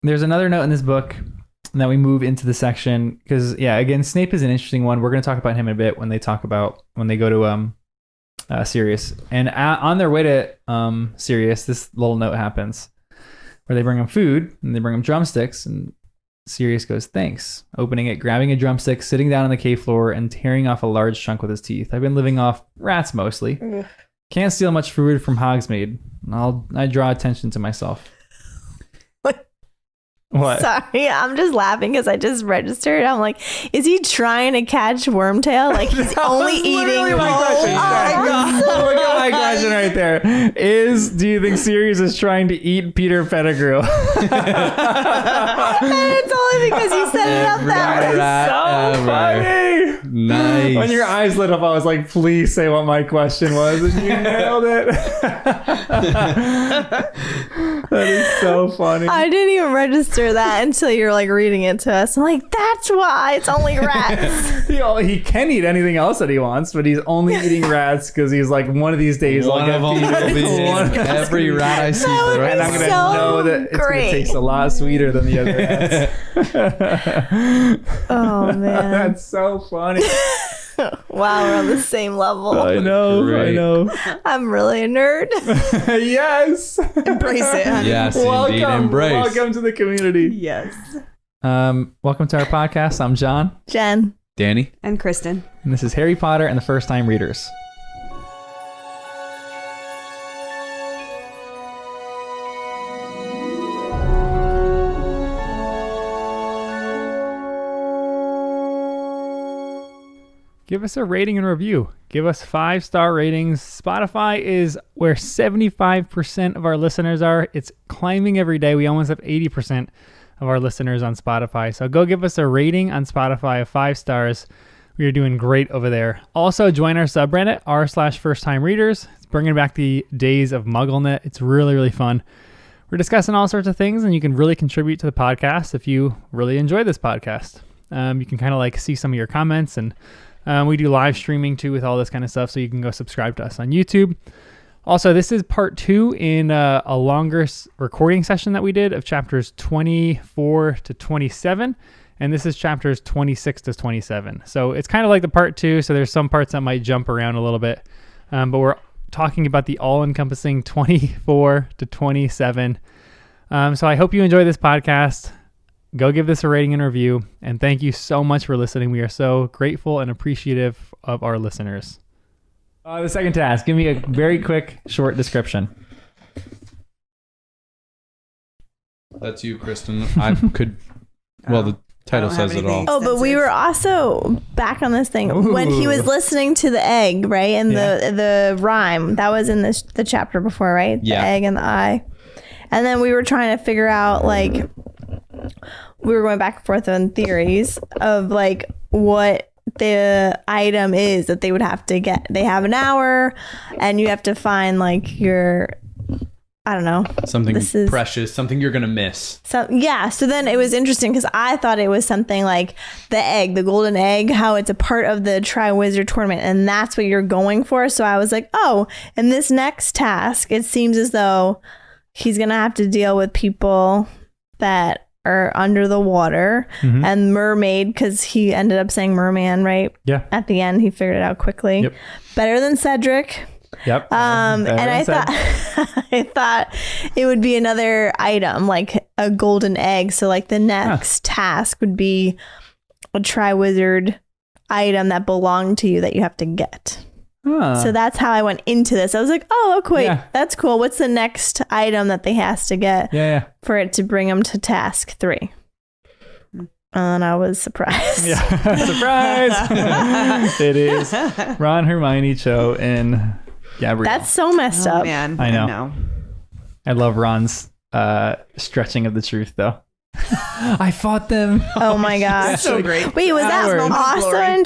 there's another note in this book that we move into the section because, again, Snape is an interesting one. We're going to talk about him in a bit when they go to Sirius. And on their way to Sirius, this little note happens where they bring him food and they bring him drumsticks, and Sirius goes, "Thanks," opening it, grabbing a drumstick, sitting down on the cave floor, and tearing off a large chunk with his teeth. "I've been living off rats mostly. Can't steal much food from Hogsmeade. I draw attention to myself." What? Sorry, I'm just laughing because I just registered. I'm like, is he trying to catch Wormtail? Like he's only eating. My question. My question right there is: do you think Sirius is trying to eat Peter Pettigrew? It's only because you set it up that way. So funny. Nice. When your eyes lit up, I was like, "Please say what my question was," and you nailed it. That is so funny. I didn't even register that until you're like reading it to us. I'm like, that's why it's only rats. He can eat anything else that he wants, but he's only eating rats because he's like, one of these days One of them will be in every rat I see. And I'm gonna know that it's gonna taste a lot sweeter than the other rats. Oh man, that's so funny. Wow, we're on the same level. I know. I'm really a nerd. Yes. Embrace it, honey. Yes, indeed. Embrace. Welcome to the community. Yes. Welcome to our podcast. I'm John. Jen. Danny. And Kristen. And this is Harry Potter and the First Time Readers. Give us a rating and review. Give us 5-star ratings. Spotify is where 75% of our listeners are. It's climbing every day. We almost have 80% of our listeners on Spotify. So go give us a rating on Spotify of 5 stars. We are doing great over there. Also, join our subreddit, r/first-time-readers. It's bringing back the days of MuggleNet. It's really, really fun. We're discussing all sorts of things, and you can really contribute to the podcast if you really enjoy this podcast. You can kind of like see some of your comments, and we do live streaming too with all this kind of stuff, so you can go subscribe to us on YouTube. Also, this is part 2 in a longer recording session that we did of chapters 24 to 27, and this is chapters 26 to 27. So it's kind of like the part 2, so there's some parts that might jump around a little bit, but we're talking about the all-encompassing 24 to 27. So I hope you enjoy this podcast. Go give this a rating and review, and thank you so much for listening. We are so grateful and appreciative of our listeners. The second task, give me a very quick, short description. That's you, Kristen. I could... Well, the title says it all. Oh, but we were also back on this thing. Ooh. When he was listening to the egg, right? And the rhyme, that was in the chapter before, right? Yeah. The egg and the eye. And then we were trying to figure out, like... We were going back and forth on theories of like what the item is that they would have to get. They have an hour and you have to find like your, I don't know. Something precious, something you're going to miss. So then it was interesting because I thought it was something like the egg, the golden egg, how it's a part of the Triwizard Tournament, and that's what you're going for. So I was like, oh, in this next task, it seems as though he's going to have to deal with people that are under the water, and mermaid, because he ended up saying merman, right? Yeah. At the end, he figured it out quickly. Yep. Better than Cedric. Yep. And I thought it would be another item, like a golden egg. So like the next task would be a Triwizard item that belonged to you that you have to get. So that's how I went into this. I was like, oh, okay, that's cool. What's the next item that they has to get for it to bring them to task 3? And I was surprised. Surprise! It is Ron, Hermione, Cho, and Gabrielle. That's so messed up. Man, I know. I love Ron's stretching of the truth, though. I fought them. Oh my gosh. So great. Wait, was that also in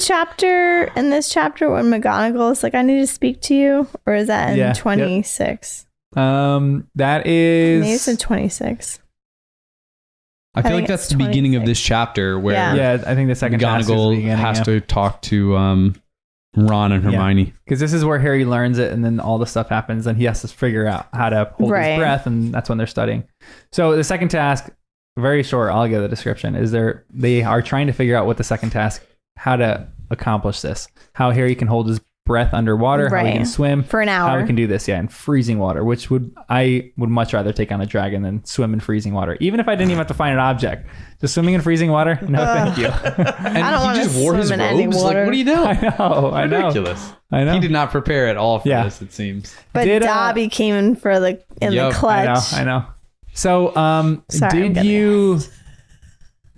this chapter when McGonagall is like, I need to speak to you? Or is that in 26? That is... Maybe it's in 26. I feel like that's the beginning of this chapter where I think the second McGonagall has to talk to Ron and Hermione. Because this is where Harry learns it, and then all the stuff happens, and he has to figure out how to hold his breath, and that's when they're studying. So the second task... very short. I'll give the description. They are trying to figure out what the second task, how to accomplish this, how Harry can hold his breath underwater, how he can swim for an hour, how he can do this, in freezing water, which I would much rather take on a dragon than swim in freezing water, even if I didn't even have to find an object. Just swimming in freezing water, no thank you. And I don't he want just to wore his swim in any robes. Like, water. what are you doing? I know. Ridiculous. I know. He did not prepare at all for this, it seems. But Dobby came in for the clutch. I know. So, Sorry, did you?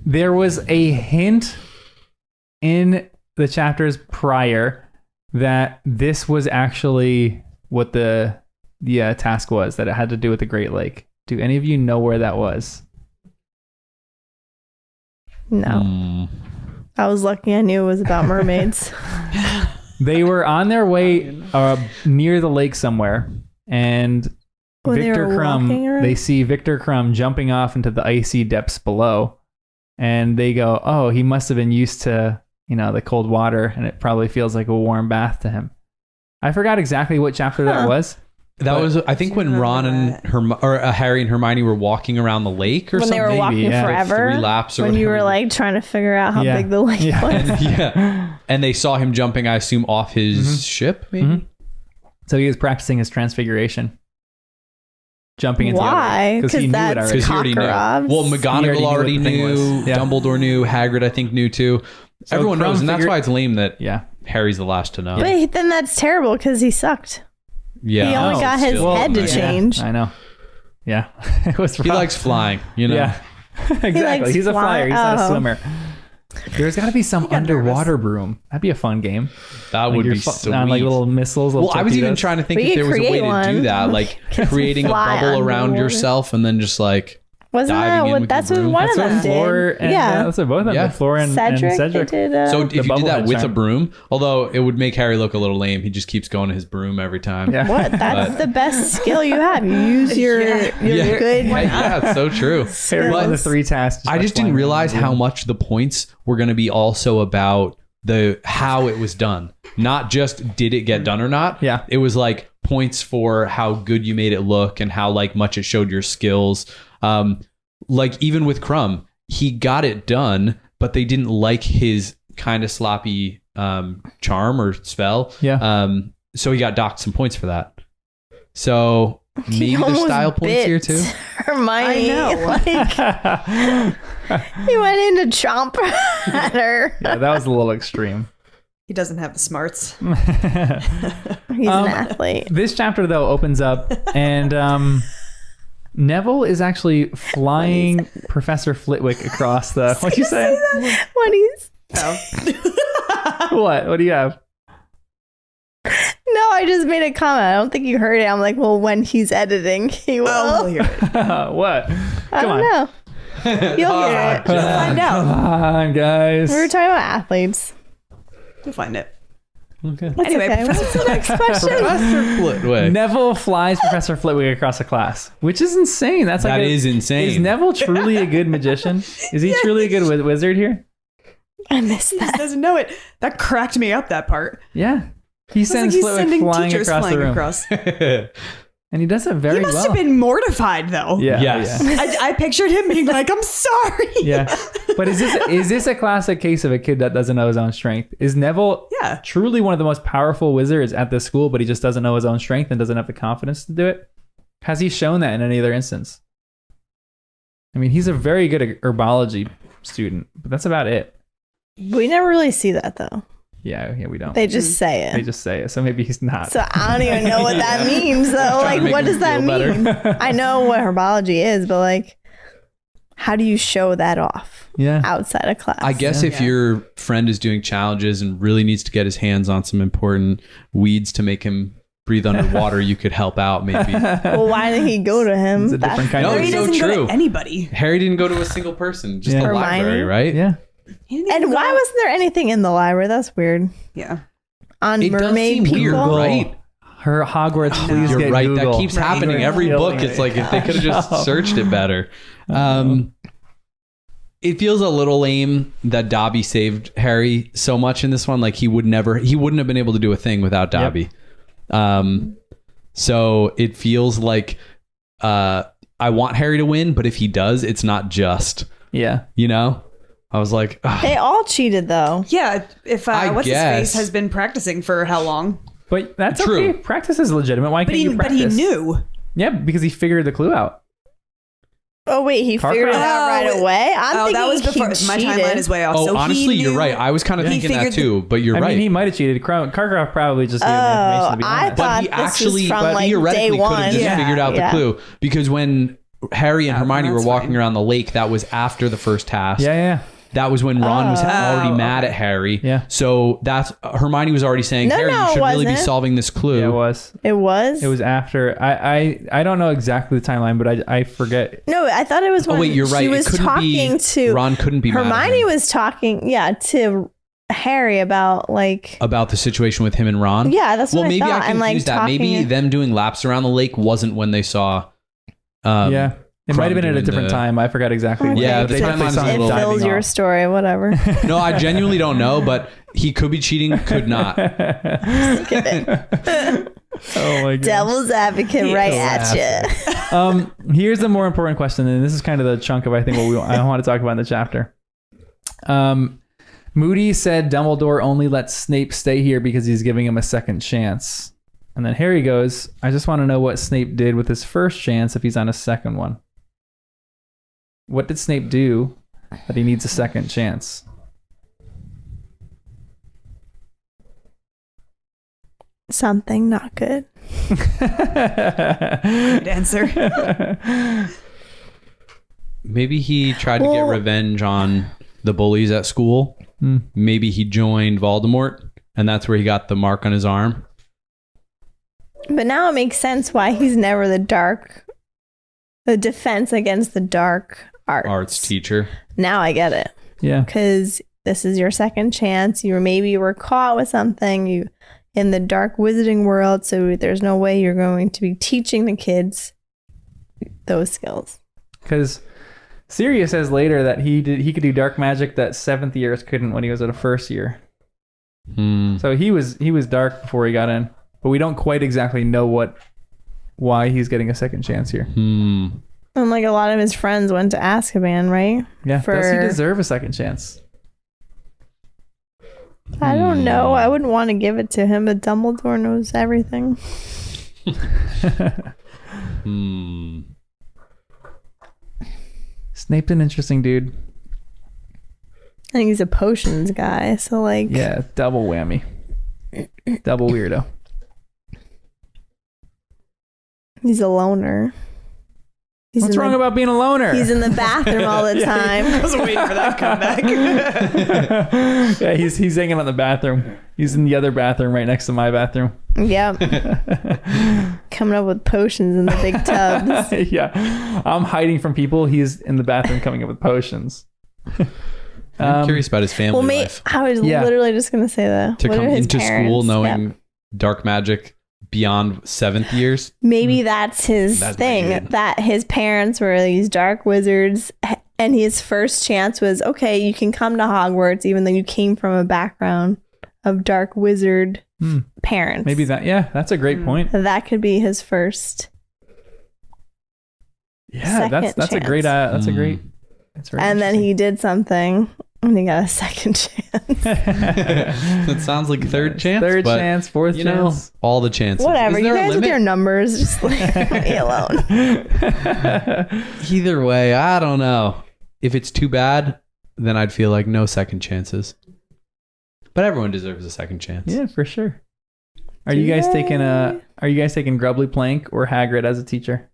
There was a hint in the chapters prior that this was actually what the task was, that it had to do with the Great Lake. Do any of you know where that was? No. I was lucky I knew it was about mermaids. They were on their way near the lake somewhere, and Victor Crumb, they see Victor Crumb jumping off into the icy depths below, and they go, oh, he must have been used to the cold water, and it probably feels like a warm bath to him. I forgot exactly what chapter that was. That was, I think, when Ron and Harry and Hermione were walking around the lake or something. When they were walking forever. 3 laps or when whatever. you were like trying to figure out how big the lake was. And they saw him jumping, I assume, off his ship, maybe? Mm-hmm. So he was practicing his transfiguration. Jumping into Why? Because he knew it already. Because he already knew. Well, McGonagall already knew. Dumbledore knew. Hagrid, I think, knew too. So everyone knows, and that's why it's lame that Harry's the last to know. But then that's terrible because he sucked. Yeah. He only got his head to change. I know. Yeah. It was rough. He likes flying, Yeah. Exactly. He's a flyer. He's not a swimmer. There's got to be some underwater broom. That'd be a fun game. That would be sweet. On like little missiles. Well, I was even trying to think if there was a way to do that, like creating a bubble around yourself and then just like diving in with that's your what broom. one of them did. That's what both of them did. Floor and Cedric. So if you did that with a broom, although it would make Harry look a little lame, he just keeps going to his broom every time. Yeah. What? That's the best skill you have. You use your good. Yeah, it's so true. Harry won the 3 tasks. I just didn't realize how much the points were going to be also about how it was done, not just did it get done or not. Yeah, it was like points for how good you made it look and how like much it showed your skills. Like even with Crumb, he got it done, but they didn't like his kind of sloppy charm or spell. Yeah. So he got docked some points for that. So maybe there's style points here too. Hermione, I know. He went in to chomp at her. Yeah, that was a little extreme. He doesn't have the smarts. He's an athlete. This chapter though opens up and Neville is actually flying Professor Flitwick across the. What'd you say? What he's? What do you have? No, I just made a comment. I don't think you heard it. I'm like, well, when he's editing, he will. Oh, we'll hear it. What? I don't know. You'll hear it. You'll find out. Come on, guys. We were talking about athletes. You'll find it. Okay. Anyway, Okay. What's the next question? Professor Flitwick. Neville flies Professor Flitwick across a class, which is insane. That is insane. Is Neville truly a good magician? Is he truly a good wizard here? I missed He just that. doesn't know it. That cracked me up, that part. Yeah. He sends He's Flitwick sending flying teachers across flying the room. across. And he does it very He must well. have been mortified, though. Yeah. Yes. Yeah. I pictured him being like, I'm sorry. Yeah. But is this a classic case of a kid that doesn't know his own strength? Is Neville truly one of the most powerful wizards at this school, but he just doesn't know his own strength and doesn't have the confidence to do it? Has he shown that in any other instance? I mean, he's a very good herbology student, but that's about it. We never really see that though. Yeah, we don't. They just say it. They just say it. So maybe he's not. So I don't even know what that means though. Like, what does that mean? I know what herbology is, but like, how do you show that off outside of class? I guess if your friend is doing challenges and really needs to get his hands on some important weeds to make him breathe underwater, you could help out maybe. Well, why did he go to him? It's a different kind No, of He it's so doesn't go true. to anybody. Harry didn't go to a single person, just the Hermione? library, right? Yeah. And why wasn't there anything in the library? That's weird. Yeah. On It does mermaid seem people. weird, right? Her Hogwarts, please You're get right. Google. That keeps happening every book. It's like if they could have just searched it better. It feels a little lame that Dobby saved Harry so much in this one. Like he wouldn't have been able to do a thing without Dobby. So it feels like I want Harry to win, but if he does, it's not just. Yeah. You know? I was like, ugh. They all cheated though. Yeah, if I what's guess. his face has been practicing for how long? But that's True. okay. Practice is legitimate. Why But can't you he practice? knew. Yeah, because he figured the clue out. Oh wait, he Car figured it crash? out right Oh, away. I'm thinking that was before. he My cheated. timeline is way off. Oh, So he honestly, you're knew- right. I was kind of He thinking that figured too, but you're I right. mean, he might have cheated. Carcroft probably just gave him the information to be I honest. But thought he this actually, was from but like day theoretically could one. have just Yeah. figured out the clue, because when Harry and Hermione were that's walking fine. around the lake, that was after the first task. Yeah. That was when Ron was already mad okay. at Harry. Yeah. So that's Hermione was already saying, No, Harry, no, you it should really be wasn't. solving this clue. Yeah, it was. It was. It was after. I don't know exactly the timeline, but I forget. No, I thought it was when Oh wait, you're right. she was it couldn't be, talking to Ron couldn't be mad at Hermione him was talking, to Harry about like. about the situation with him and Ron. Yeah, that's what well, I maybe thought. I And, like, confused that. talking Maybe it- them doing laps around the lake wasn't when they saw. Yeah. It might have been at a doing different the- time. I forgot exactly. Okay, Yeah, But the they definitely timeline's saw a him It little diving fills your off. story, whatever. No, I genuinely don't know, but he could be cheating, could not. Oh my god. Devil's advocate right at you. Here's the more important question, and this is kind of the chunk of I think what I want to talk about in the chapter. Moody said Dumbledore only lets Snape stay here because he's giving him a second chance. And then Harry goes, I just want to know what Snape did with his first chance if he's on a second one. What did Snape do that he needs a second chance? Something not good. Good answer. Maybe he tried to get revenge on the bullies at school. Maybe he joined Voldemort, and that's where he got the mark on his arm. But now it makes sense why he's never the defense against the dark Arts teacher. Now I get it. Yeah. Because this is your second chance. Maybe you were caught with something in the dark wizarding world, so there's no way you're going to be teaching the kids those skills. Because Sirius says later that he could do dark magic that seventh years couldn't when he was at a first year. So he was dark before he got in, but we don't quite exactly know why he's getting a second chance here. And like a lot of his friends went to Azkaban, right? Yeah. Does he deserve a second chance? I don't know. I wouldn't want to give it to him, but Dumbledore knows everything. Snape's an interesting dude. I think he's a potions guy, so like Yeah, double whammy. Double weirdo. he's a loner. What's wrong about being a loner? He's in the bathroom all the time. I was waiting for that comeback. Yeah, he's hanging out in the bathroom. He's in the other bathroom right next to my bathroom. Yep. Coming up with potions in the big tubs. Yeah. I'm hiding from people. He's in the bathroom coming up with potions. I'm curious about his family Well, life. I was Yeah. literally just going to say that. To What come are his into parents? school knowing Yep. dark magic beyond 7th years. Maybe that's his That's thing, weird. that his parents were these dark wizards, and his first chance was, okay, you can come to Hogwarts even though you came from a background of dark wizard parents. Maybe that's a great point. That could be his first. Yeah, that's Second a great chance. that's a great. That's very And then he did something and he got a second chance. That sounds like third chance. Third but, chance, fourth you know, chance. all the chances. Whatever. Is You there a guys with limit? your numbers, just leave me alone. Either way, I don't know. If it's too bad, then I'd feel like no second chances. But everyone deserves a second chance. Yeah, for sure. Are you guys taking Grubbly Plank or Hagrid as a teacher?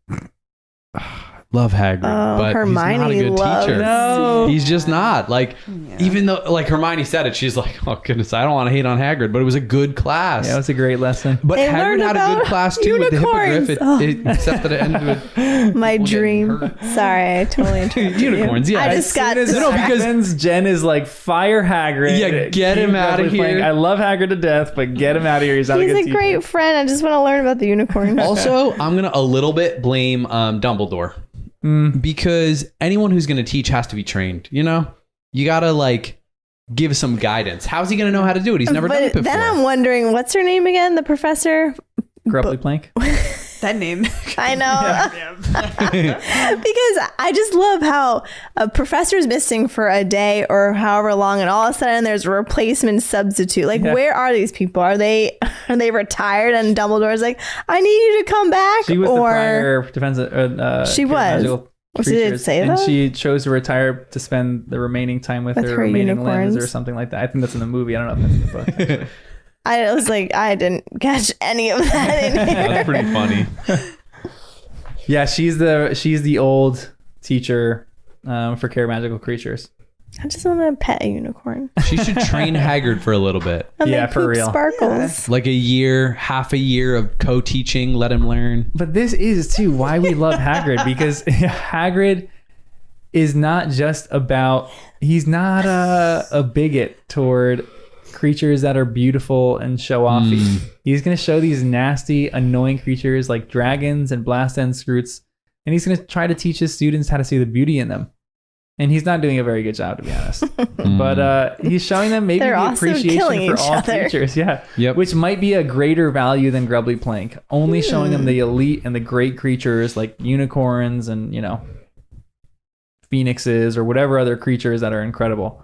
Love Hagrid, but Hermione he's not a good loves- teacher. No. He's just not. Like, even though, like, Hermione said it, she's like, oh, goodness, I don't want to hate on Hagrid, but it was a good class. Yeah, it was a great lesson. But They Hagrid learned had a good about class, too, with the unicorns. hippogriff, except that it ended with My people getting dream. hurt. Sorry, I totally interrupted you. Unicorns, yeah. I As just got As soon as it happens, Jen is like, fire Hagrid. Yeah, get him Keep outta Grubbly Plank. here. I love Hagrid to death, but get him out of here. He's not a He's good a teacher. great friend. I just want to learn about the unicorn. Also, I'm going to a little bit blame Dumbledore. Because anyone who's going to teach has to be trained, you know? You got to, like, give some guidance. How's he going to know how to do it? He's never done it But before. then I'm wondering, what's her name again? The professor? Grubbly Plank. That name. I know. Because I just love how a professor's missing for a day or however long, and all of a sudden there's a replacement substitute. Like, where are these people? Are they retired? And Dumbledore's like, I need you to come back. She was the prior defense. She was. Did it say and that? she chose to retire to spend the remaining time with her remaining unicorns. limbs or something like that. I think that's in the movie. I don't know if that's in the book. I was like, I didn't catch any of that in here. That's pretty funny. Yeah, she's the old teacher for Care Magical Creatures. I just want to pet a unicorn. She should train Hagrid for a little bit. And Yeah, they for poop real. Sparkles. Like a year, half a year of co-teaching, let him learn. But this is too why we love Hagrid, because Hagrid is not just about, he's not a bigot toward creatures that are beautiful and show offy. He's going to show these nasty, annoying creatures like dragons and blast end scroots, and he's going to try to teach his students how to see the beauty in them. And he's not doing a very good job, to be honest. But he's showing them maybe They're the also appreciation killing for each all other. creatures. Yeah. Yep. Which might be a greater value than Grubbly Plank. Only showing them the elite and the great creatures like unicorns and, phoenixes or whatever other creatures that are incredible.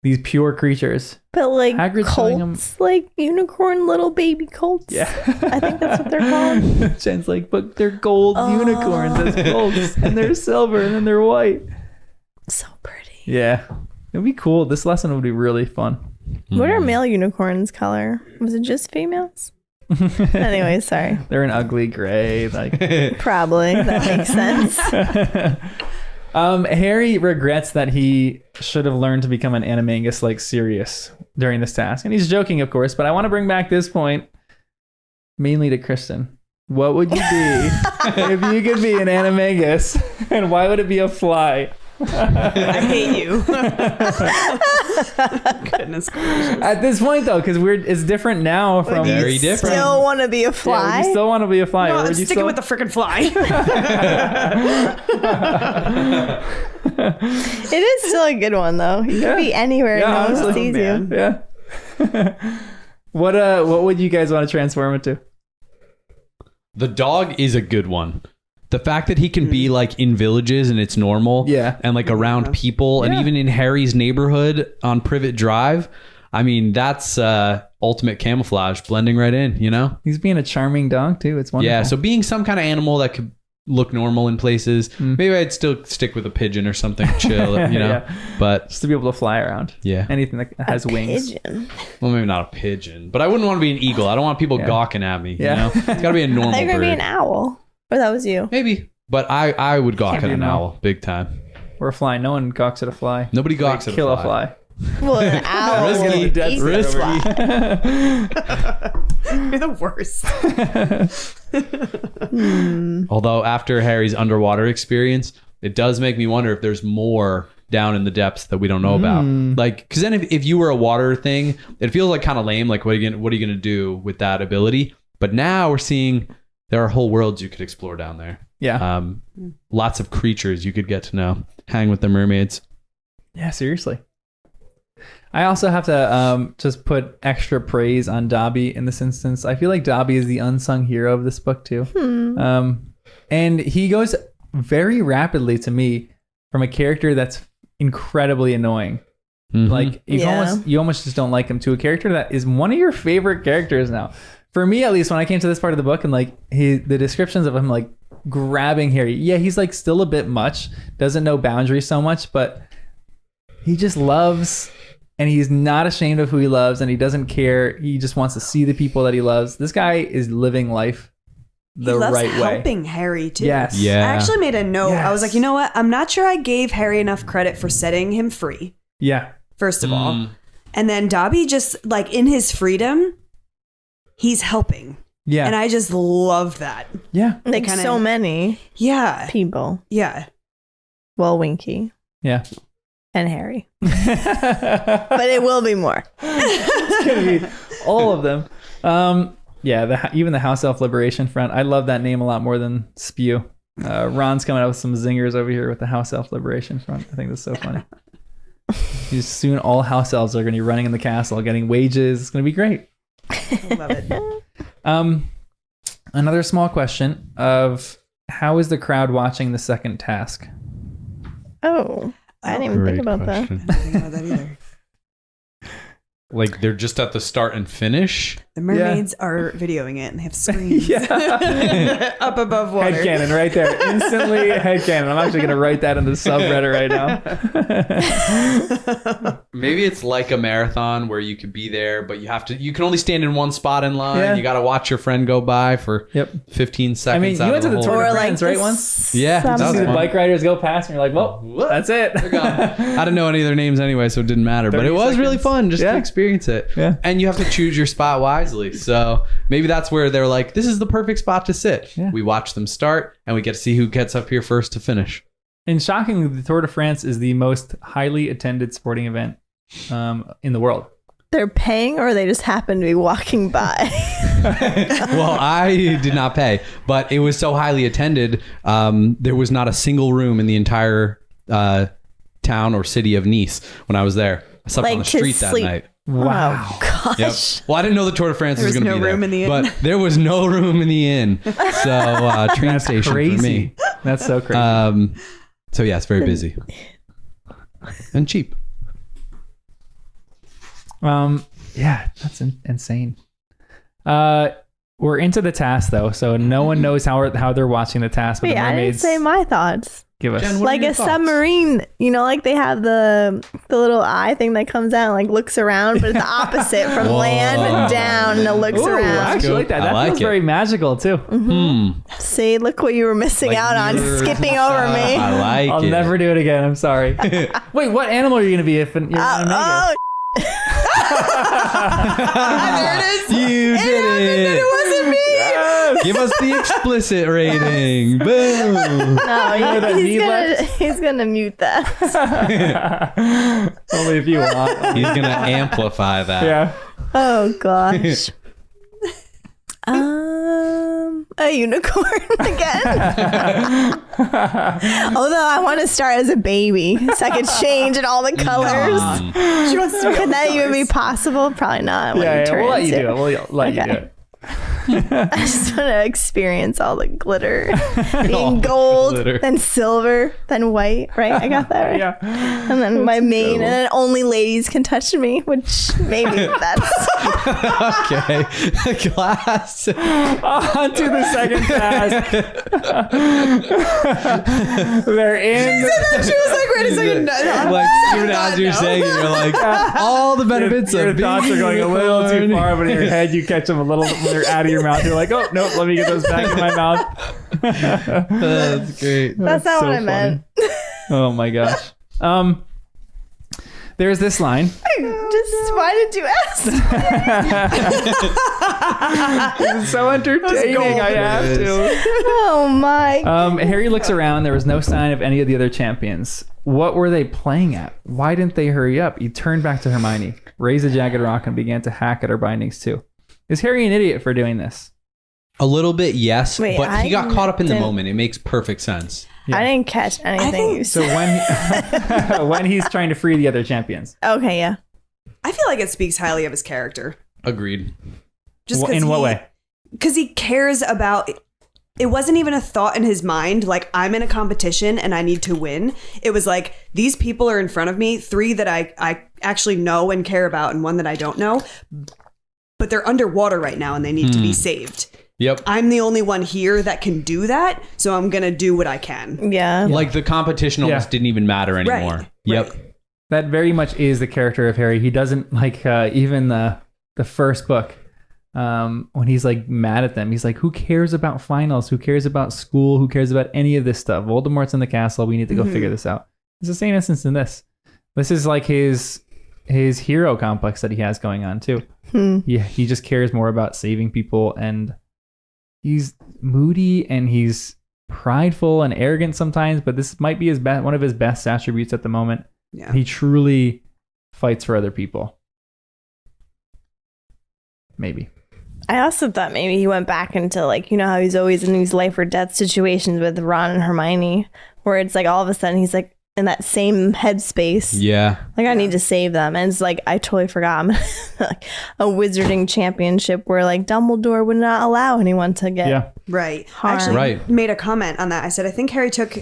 These pure creatures. But like Hagrid's showing colts, like unicorn little baby colts. Yeah. I think that's what they're called. Jen's like, but they're gold unicorns as colts, and they're silver, and then they're white. So pretty. Yeah. It'd be cool. This lesson would be really fun. What are male unicorns color? Was it just females? Anyway, sorry. They're an ugly gray. Like Probably. That makes sense. Harry regrets that he should have learned to become an animagus like Sirius during this task. And he's joking, of course, but I want to bring back this point mainly to Kristen. What would you be if you could be an animagus? And why would it be a fly? I hate you. Goodness gracious. At this point, though, because it's different now from... Very different. Still want to be a fly? Yeah, would you still want to be a fly? No, or I'm would you sticking still... with the freaking fly. It is still a good one, though. You could be anywhere and Yeah, no one honestly, sees you. Yeah. What would you guys want to transform into? The dog is a good one. The fact that he can be like in villages and it's normal. Yeah. And like around people and Yeah. even in Harry's neighborhood on Privet Drive. I mean, that's ultimate camouflage, blending right in, He's being a charming dog, too. It's wonderful. Yeah. So being some kind of animal that could look normal in places. Maybe I'd still stick with a pigeon or something, chill, Yeah. But Just to be able to fly around. yeah. Anything that has wings. Pigeon. Well, maybe not a pigeon, but I wouldn't want to be an eagle. I don't want people gawking at me. Yeah. It's got to be a I normal thought you were bird. going to be an owl. Or that was you. Maybe, but I would gawk Can't at be an an owl big time. Or a fly. No one gawks at a fly. Nobody gawks They at kill a fly. Well, an owl Risky. will Dead eat set the over fly. You're the worst. Although after Harry's underwater experience, it does make me wonder if there's more down in the depths that we don't know about. Like, because then if you were a water thing, it feels like kind of lame. Like, what are you gonna do with that ability? But now we're seeing there are whole worlds you could explore down there. Yeah. Lots of creatures you could get to know. Hang with the mermaids. Yeah, seriously. I also have to just put extra praise on Dobby in this instance. I feel like Dobby is the unsung hero of this book too. And he goes very rapidly to me from a character that's incredibly annoying. Mhm. Like you almost just don't like him, to a character that is one of your favorite characters now. For me, at least, when I came to this part of the book and like the descriptions of him like grabbing Harry. Yeah, he's like still a bit much, doesn't know boundaries so much, but he just loves, and he's not ashamed of who he loves, and he doesn't care. He just wants to see the people that he loves. This guy is living life the he loves right way. helping Harry too. Yes. Yeah. I actually made a note. I was Yes. like, you know what? I'm not sure I gave Harry enough credit for setting him free, Yeah. first of all. And then Dobby just like in his freedom, he's helping. Yeah. And I just love that. Yeah. Like kinda- so many Yeah. people. Yeah. Well, Winky Yeah. and Harry. But it will be more. It's gonna be all of them. Yeah, even the House Elf Liberation Front. I love that name a lot more than Spew. Ron's coming out with some zingers over here with the House Elf Liberation Front. I think that's so funny. Soon all house elves are going to be running in the castle, getting wages. It's going to be great. I love it. Another small question of how is the crowd watching the second task? Oh, I didn't even think about that. I didn't think about that either. Like they're just at the start and finish. The mermaids are videoing it and they have screens up above water. Headcanon right there. Instantly headcanon. I'm actually going to write that in the subreddit right now. Maybe it's like a marathon where you could be there, but you can only stand in one spot in line. Yeah. You got to watch your friend go by for 15 seconds. I mean, you went to the Tour de France, right, the once? Yeah, You that was see the fun. bike riders go past and you're like, well, that's it. They're gone. I didn't know any of their names anyway, so it didn't matter. But 30 it was really seconds. fun just Yeah. to experience it. Yeah. And you have to choose your spot wisely. So maybe that's where they're like, this is the perfect spot to sit. Yeah. We watch them start and we get to see who gets up here first to finish. And shockingly, the Tour de France is the most highly attended sporting event in the world. They're paying, or they just happen to be walking by. Well, I did not pay, but it was so highly attended. There was not a single room in the entire town or city of Nice when I was there. I slept Like on the to street that sleep. night. Wow. Oh, gosh. Yep. Well, I didn't know the Tour de France There was was going to no be room there, in the inn. but there was no room in the inn. So train station Crazy. for me. That's so crazy. So yeah, it's very busy and cheap. Yeah, that's insane. We're into the task though, so no one knows how they're watching the task. But Wait, the I didn't mermaids say my thoughts. give us. Jen, what are Like your a thoughts? submarine, like they have the little eye thing that comes out and like looks around, but it's the opposite from Whoa. land and down, and it looks Ooh, I around. actually like that. I That like feels it. very magical too. See, look what you were missing Like out on, mirrors skipping and over stuff. me. I like I'll it. never do it again. I'm sorry. Wait, what animal are you gonna be if you're gonna make Oh, There it is. You did It wasn't me. Give us the explicit rating. Boom. no, that he's knee gonna, he's gonna mute that. Only if you want. He's gonna amplify that. Yeah. Oh gosh. A unicorn again. Although I want to start as a baby, so I could change in all the colors. She wants to be Could that even be possible? Probably not. What Yeah, you turn we'll let you into. do it. We'll let you Okay. do it. I just want to experience all the glitter, All being the gold, glitter. then silver, then white. Right? I got that right. Yeah. And then my mane, and then only ladies can touch me, which maybe that's. Okay. Class. On to the second task. They're in. She was like, wait a second. Like even as you're saying it, you're like all the benefits Your of thoughts are being going a little too unicorn. far, but in your head you catch them a little when they're out of your mouth. You're like, oh no, let me get those back in my mouth. That's great. That's not so what I funny. meant. Oh my gosh. There's this line. Just why did you ask? It's so entertaining. I have to. Oh my. Harry looks around. There was no sign of any of the other champions. What were they playing at? Why didn't they hurry up? He turned back to Hermione, raised a jagged rock, and began to hack at her bindings too. Is Harry an idiot for doing this? A little bit, yes, Wait, but he got caught up in the didn't- moment. It makes perfect sense. Yeah. I didn't catch anything you So said. when he's trying to free the other champions, Okay, yeah. I feel like it speaks highly of his character. Agreed. Just in what way? Because he cares about. It wasn't even a thought in his mind, like, I'm in a competition and I need to win. It was like, these people are in front of me, 3 that I actually know and care about, and 1 that I don't know. But they're underwater right now and they need to be saved. Yep. I'm the only one here that can do that, so I'm going to do what I can. Yeah. Like the competition almost didn't even matter anymore. Right, Yep. right. that very much is the character of Harry. He doesn't like even the first book. When he's like mad at them, he's like, who cares about finals? Who cares about school? Who cares about any of this stuff? Voldemort's in the castle. We need to go figure this out. It's the same instance in this. This is like his hero complex that he has going on too. Yeah, he just cares more about saving people, and he's moody and he's prideful and arrogant sometimes, but this might be one of his best attributes at the moment. Yeah. He truly fights for other people. Maybe. I also thought maybe he went back into like, how he's always in these life or death situations with Ron and Hermione, where it's like all of a sudden he's like, in that same headspace. Yeah. Like, I need to save them. And it's like, I totally forgot. I'm like a wizarding championship where like Dumbledore would not allow anyone to get Right. I harmed. actually Right. made a comment on that. I said, I think Harry took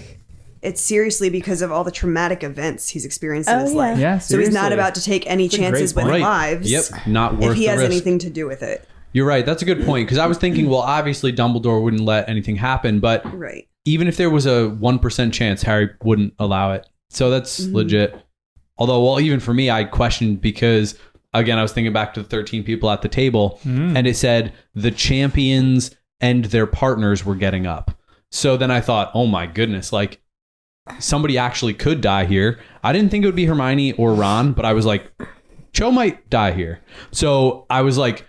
it seriously because of all the traumatic events he's experienced in his life. Yeah, So he's not seriously. about to take any chances with Right. lives. Yep. Not worth if he the has risk. anything to do with it. You're right. That's a good point. Because I was thinking, well, obviously Dumbledore wouldn't let anything happen, but Right. even if there was a 1% chance, Harry wouldn't allow it. So that's legit. Although, well, even for me, I questioned because, again, I was thinking back to the 13 people at the table, and it said the champions and their partners were getting up. So then I thought, oh my goodness, like somebody actually could die here. I didn't think it would be Hermione or Ron, but I was like, Cho might die here. So I was like,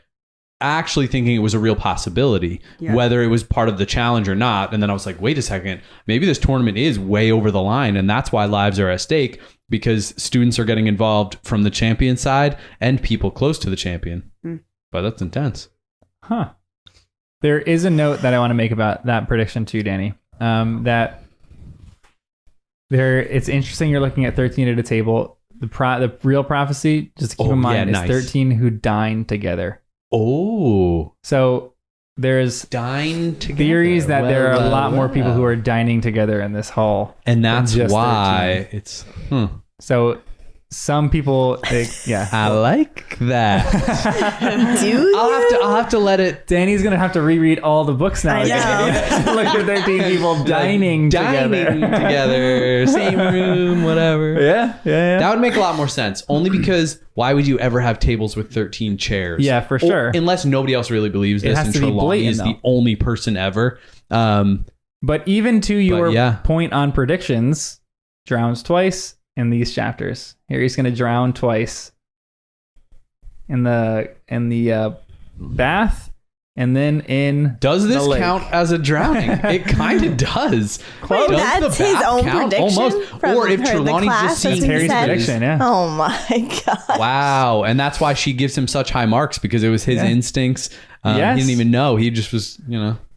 actually thinking it was a real possibility, whether it was part of the challenge or not. And then I was like, wait a second, maybe this tournament is way over the line, and that's why lives are at stake, because students are getting involved from the champion side and people close to the champion. But that's intense. Huh. There is a note that I want to make about that prediction too, Danny. That it's interesting you're looking at 13 at a table. The real prophecy, just to keep in mind, is 13 who dine together. Oh, So there's dine together. theories that there are a lot more people who are dining together in this hall. And that's just why it's... So some people, I like that. Do you? I'll have to let it... Danny's going to have to reread all the books now. I know. Look at 13 people dining together. Same room, whatever. Yeah. That would make a lot more sense. Only because why would you ever have tables with 13 chairs? Yeah, for sure. Unless nobody else really believes this. has And to be Trelawney blatant, is though. the only person ever. But even to your yeah. point on predictions, drowns twice in these chapters. Harry's going to drown twice in the bath, and then in Does this the lake. count as a drowning? It kind of does. Wait, Does that's the his bath own count? prediction? Almost. From Or if her- the Trelawney's class, just that's seen what you Harry's said? prediction, yeah. Oh my god. Wow. And that's why she gives him such high marks, because it was his instincts. Yes. He didn't even know. He just was,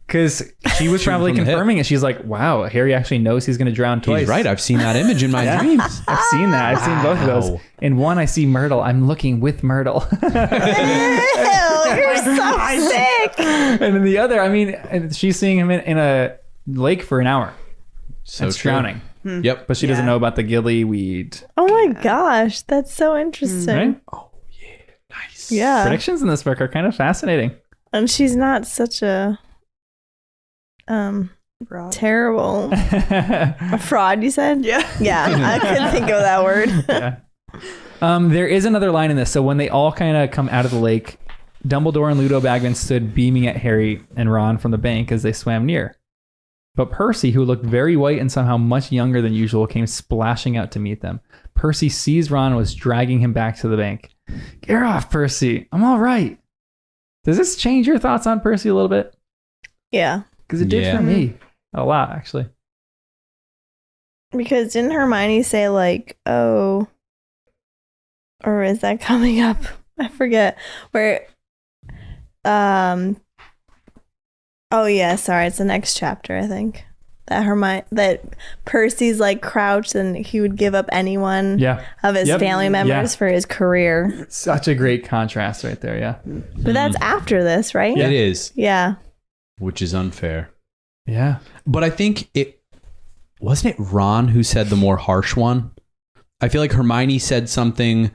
because she was probably from the hip. confirming it. She's like, "Wow, Harry actually knows he's going to drown twice." He's right. I've seen that image in my Yeah. dreams. I've seen that. I've seen both of those. Wow. In one, I see Myrtle. I'm looking with Myrtle. Ew, you're so sick. And in the other, and she's seeing him in a lake for an hour. So It's true. drowning. Yep. But she doesn't Yeah. know about the gillyweed. Oh my gosh, that's so interesting. Right? Nice. Yeah. Predictions in this book are kind of fascinating. And she's not such a Fraud. terrible a fraud, you said? Yeah. Yeah, I couldn't think of that word. Yeah. There is another line in this. So when they all kind of come out of the lake, Dumbledore and Ludo Bagman stood beaming at Harry and Ron from the bank as they swam near. But Percy, who looked very white and somehow much younger than usual, came splashing out to meet them. Percy seized Ron and was dragging him back to the bank. Get off, Percy. I'm all right. Does this change your thoughts on Percy a little bit? Yeah. Because it did Yeah. for me. A lot, actually. Because didn't Hermione say like, oh, or is that coming up? I forget. Where oh yeah, sorry, it's the next chapter, I think. That Percy's like crouched and he would give up anyone of his Yep. family members Yeah. for his career. Such a great contrast right there, yeah. But that's after this, right? It is, Yeah. which is unfair. Yeah. But I think wasn't it Ron who said the more harsh one? I feel like Hermione said something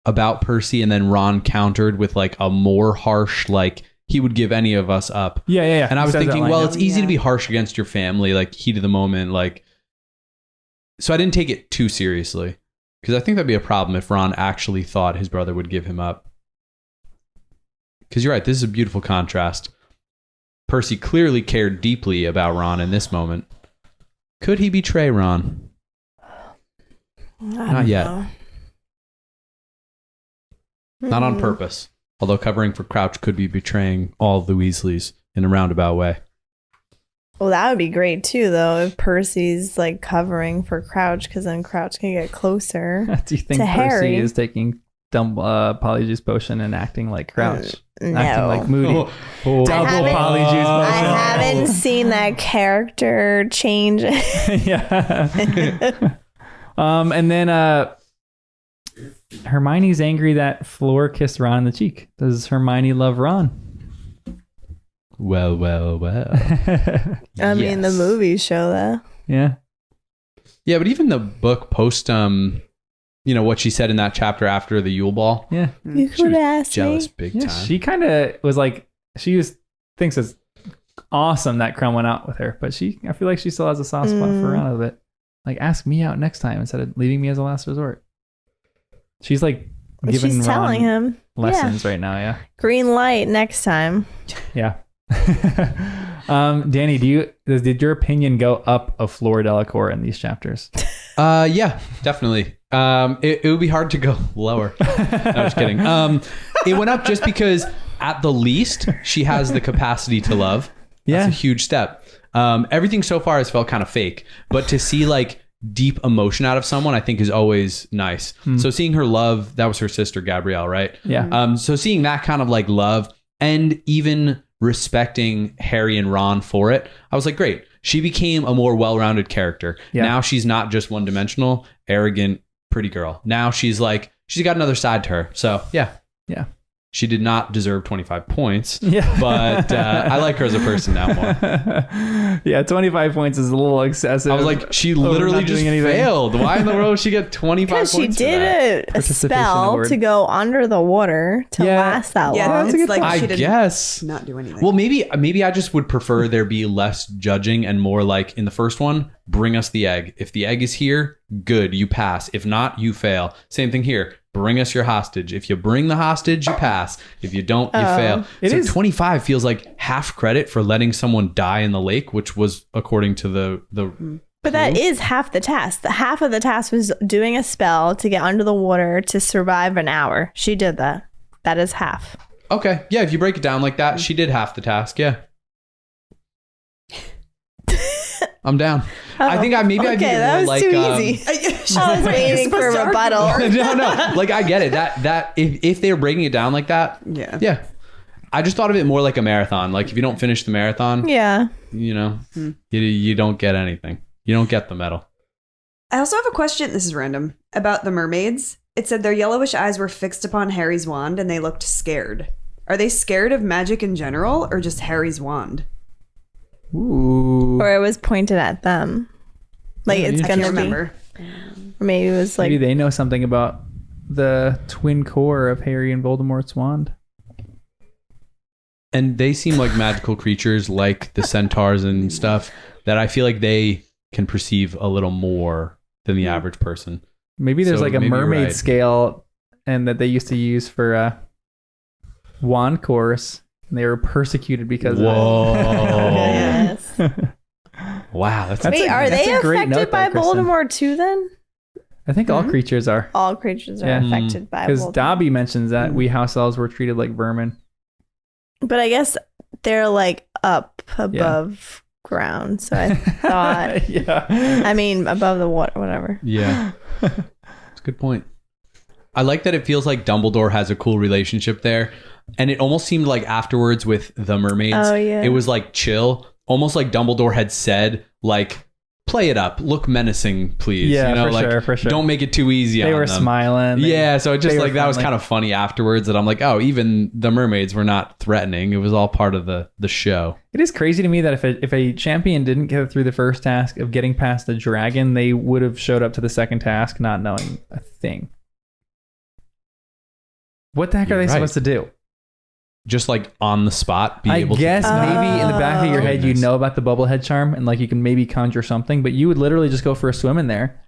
about Percy and then Ron countered with like a more harsh, like he would give any of us up. Yeah. And I He was says that thinking, line, well, yeah. it's easy to be harsh against your family, like heat of the moment, like. So I didn't take it too seriously because I think that'd be a problem if Ron actually thought his brother would give him up. Because you're right, this is a beautiful contrast. Percy clearly cared deeply about Ron in this moment. Could he betray Ron? Not yet. Not on purpose. Although covering for Crouch could be betraying all the Weasleys in a roundabout way. Well, that would be great too, though, if Percy's like covering for Crouch, because then Crouch can get closer. Do you think to Percy Harry. is taking Polyjuice Potion and acting like Crouch? No. Acting like Moody. Double haven't- Polyjuice I Potion. haven't seen that character change. Yeah. And then Hermione's angry that Fleur kissed Ron in the cheek. Does Hermione love Ron? Well. I mean, the movies show that. Yeah. Yeah, but even the book post, what she said in that chapter after the Yule Ball. Yeah. You She could was ask jealous me. big Yeah, time. she kind of was like, thinks it's awesome that Crumb went out with her, but I feel like she still has a soft spot for Ron a bit. Like, ask me out next time instead of leaving me as a last resort. She's like giving She's telling Ron him. lessons right now. Yeah. Green light next time. Yeah. Danny, did your opinion go up of Fleur Delacour in these chapters? Yeah, definitely. It would be hard to go lower. No, just kidding. It went up just because at the least she has the capacity to love. Yeah. That's a huge step. Everything so far has felt kind of fake, but to see like deep emotion out of someone, I think is always nice. So seeing her love, that was her sister Gabrielle, right? Yeah. So seeing that kind of like love and even respecting Harry and Ron for it, I was like, great. She became a more well-rounded character. Yeah. Now she's not just one-dimensional, arrogant, pretty girl. Now she's got another side to her. So yeah. Yeah. She did not deserve 25 points. Yeah. But I like her as a person now more. Yeah, 25 points is a little excessive. I was like, she literally not just doing anything. failed. Why in the world would she get 25 Because points? she for that? did a Participation spell award. to go under the water to Yeah. last that Yeah, long. that's a it's good like point. she I did guess. not do anything. Well, maybe I just would prefer there be less judging and more like in the first one, bring us the egg. If the egg is here, good, you pass. If not, you fail. Same thing here. Bring us your hostage. If you bring the hostage, you pass. If you don't, you fail. It So is- 25 feels like half credit for letting someone die in the lake, which was according to the But that is half the task. The half of the task was doing a spell to get under the water to survive an hour. She did that. That is half. Okay. Yeah, if you break it down like that, she did half the task. Yeah. I'm down. I think I think Okay, it that more was like too easy. I was waiting for a rebuttal. no. Like I get it. That if they're breaking it down like that, Yeah. I just thought of it more like a marathon. Like if you don't finish the marathon, Yeah. you don't get anything. You don't get the medal. I also have a question. This is random about the mermaids. It said their yellowish eyes were fixed upon Harry's wand and they looked scared. Are they scared of magic in general or just Harry's wand? Ooh. Or it was pointed at them. Like it's I gonna can't be. remember. Or maybe it was like. Maybe they know something about the twin core of Harry and Voldemort's wand. And they seem like magical creatures, like the centaurs and stuff, that I feel like they can perceive a little more than the average person. Maybe there's So like a maybe you're mermaid right. scale, and that they used to use for wand course. And they were persecuted because Whoa. Yes. of it. Wow. That's Wait, are that's they a great note affected by there, Kristen. Voldemort too? Then I think all creatures are. all creatures are Yeah. affected by Because Voldemort. Dobby mentions that we house elves were treated like vermin. But I guess they're like up above ground. So I thought. Yeah. I mean, above the water, whatever. Yeah. That's a good point. I like that it feels like Dumbledore has a cool relationship there. And it almost seemed like afterwards with the mermaids, Oh, yeah. it was like chill. Almost like Dumbledore had said, like, play it up. Look menacing, please. Yeah, you know, for like, sure, for sure. don't make it too easy They on were them. smiling. Yeah, so it just they were like that was friendly. kind of funny afterwards that I'm like, oh, even the mermaids were not threatening. It was all part of the show. It is crazy to me that if a champion didn't get through the first task of getting past the dragon, they would have showed up to the second task not knowing a thing. What the heck are You're they right. supposed to do? Just like on the spot, be I able guess to. maybe in the back of your head you Goodness. know about the bubblehead charm and like you can maybe conjure something, but you would literally just go for a swim in there.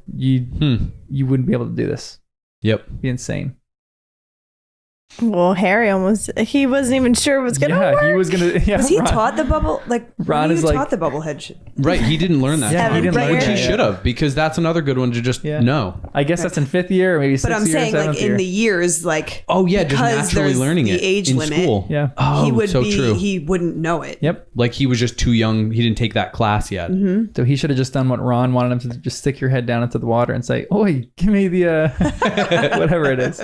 You wouldn't be able to do this. Yep. It'd be insane. Well, Harry he wasn't even sure it was going to work. He was gonna. Yeah, Was he Ron- taught the bubble? Like, Ron when is you like- taught the bubblehead shit? Right. He didn't learn that. Yeah, he didn't learn Which that. he should have, because that's another good one to just Yeah. know. I guess that's in 5th year or maybe 6th But I'm year, saying, like, 7th in year. the years, like, Oh, yeah, just because naturally there's learning the it age in limit, school. Yeah. Oh, he would so be, true. he wouldn't know it. Yep. Like he was just too young. He didn't take that class yet. So he should have just done what Ron wanted him to, just stick your head down into the water and say, "Oi, give me the whatever it is."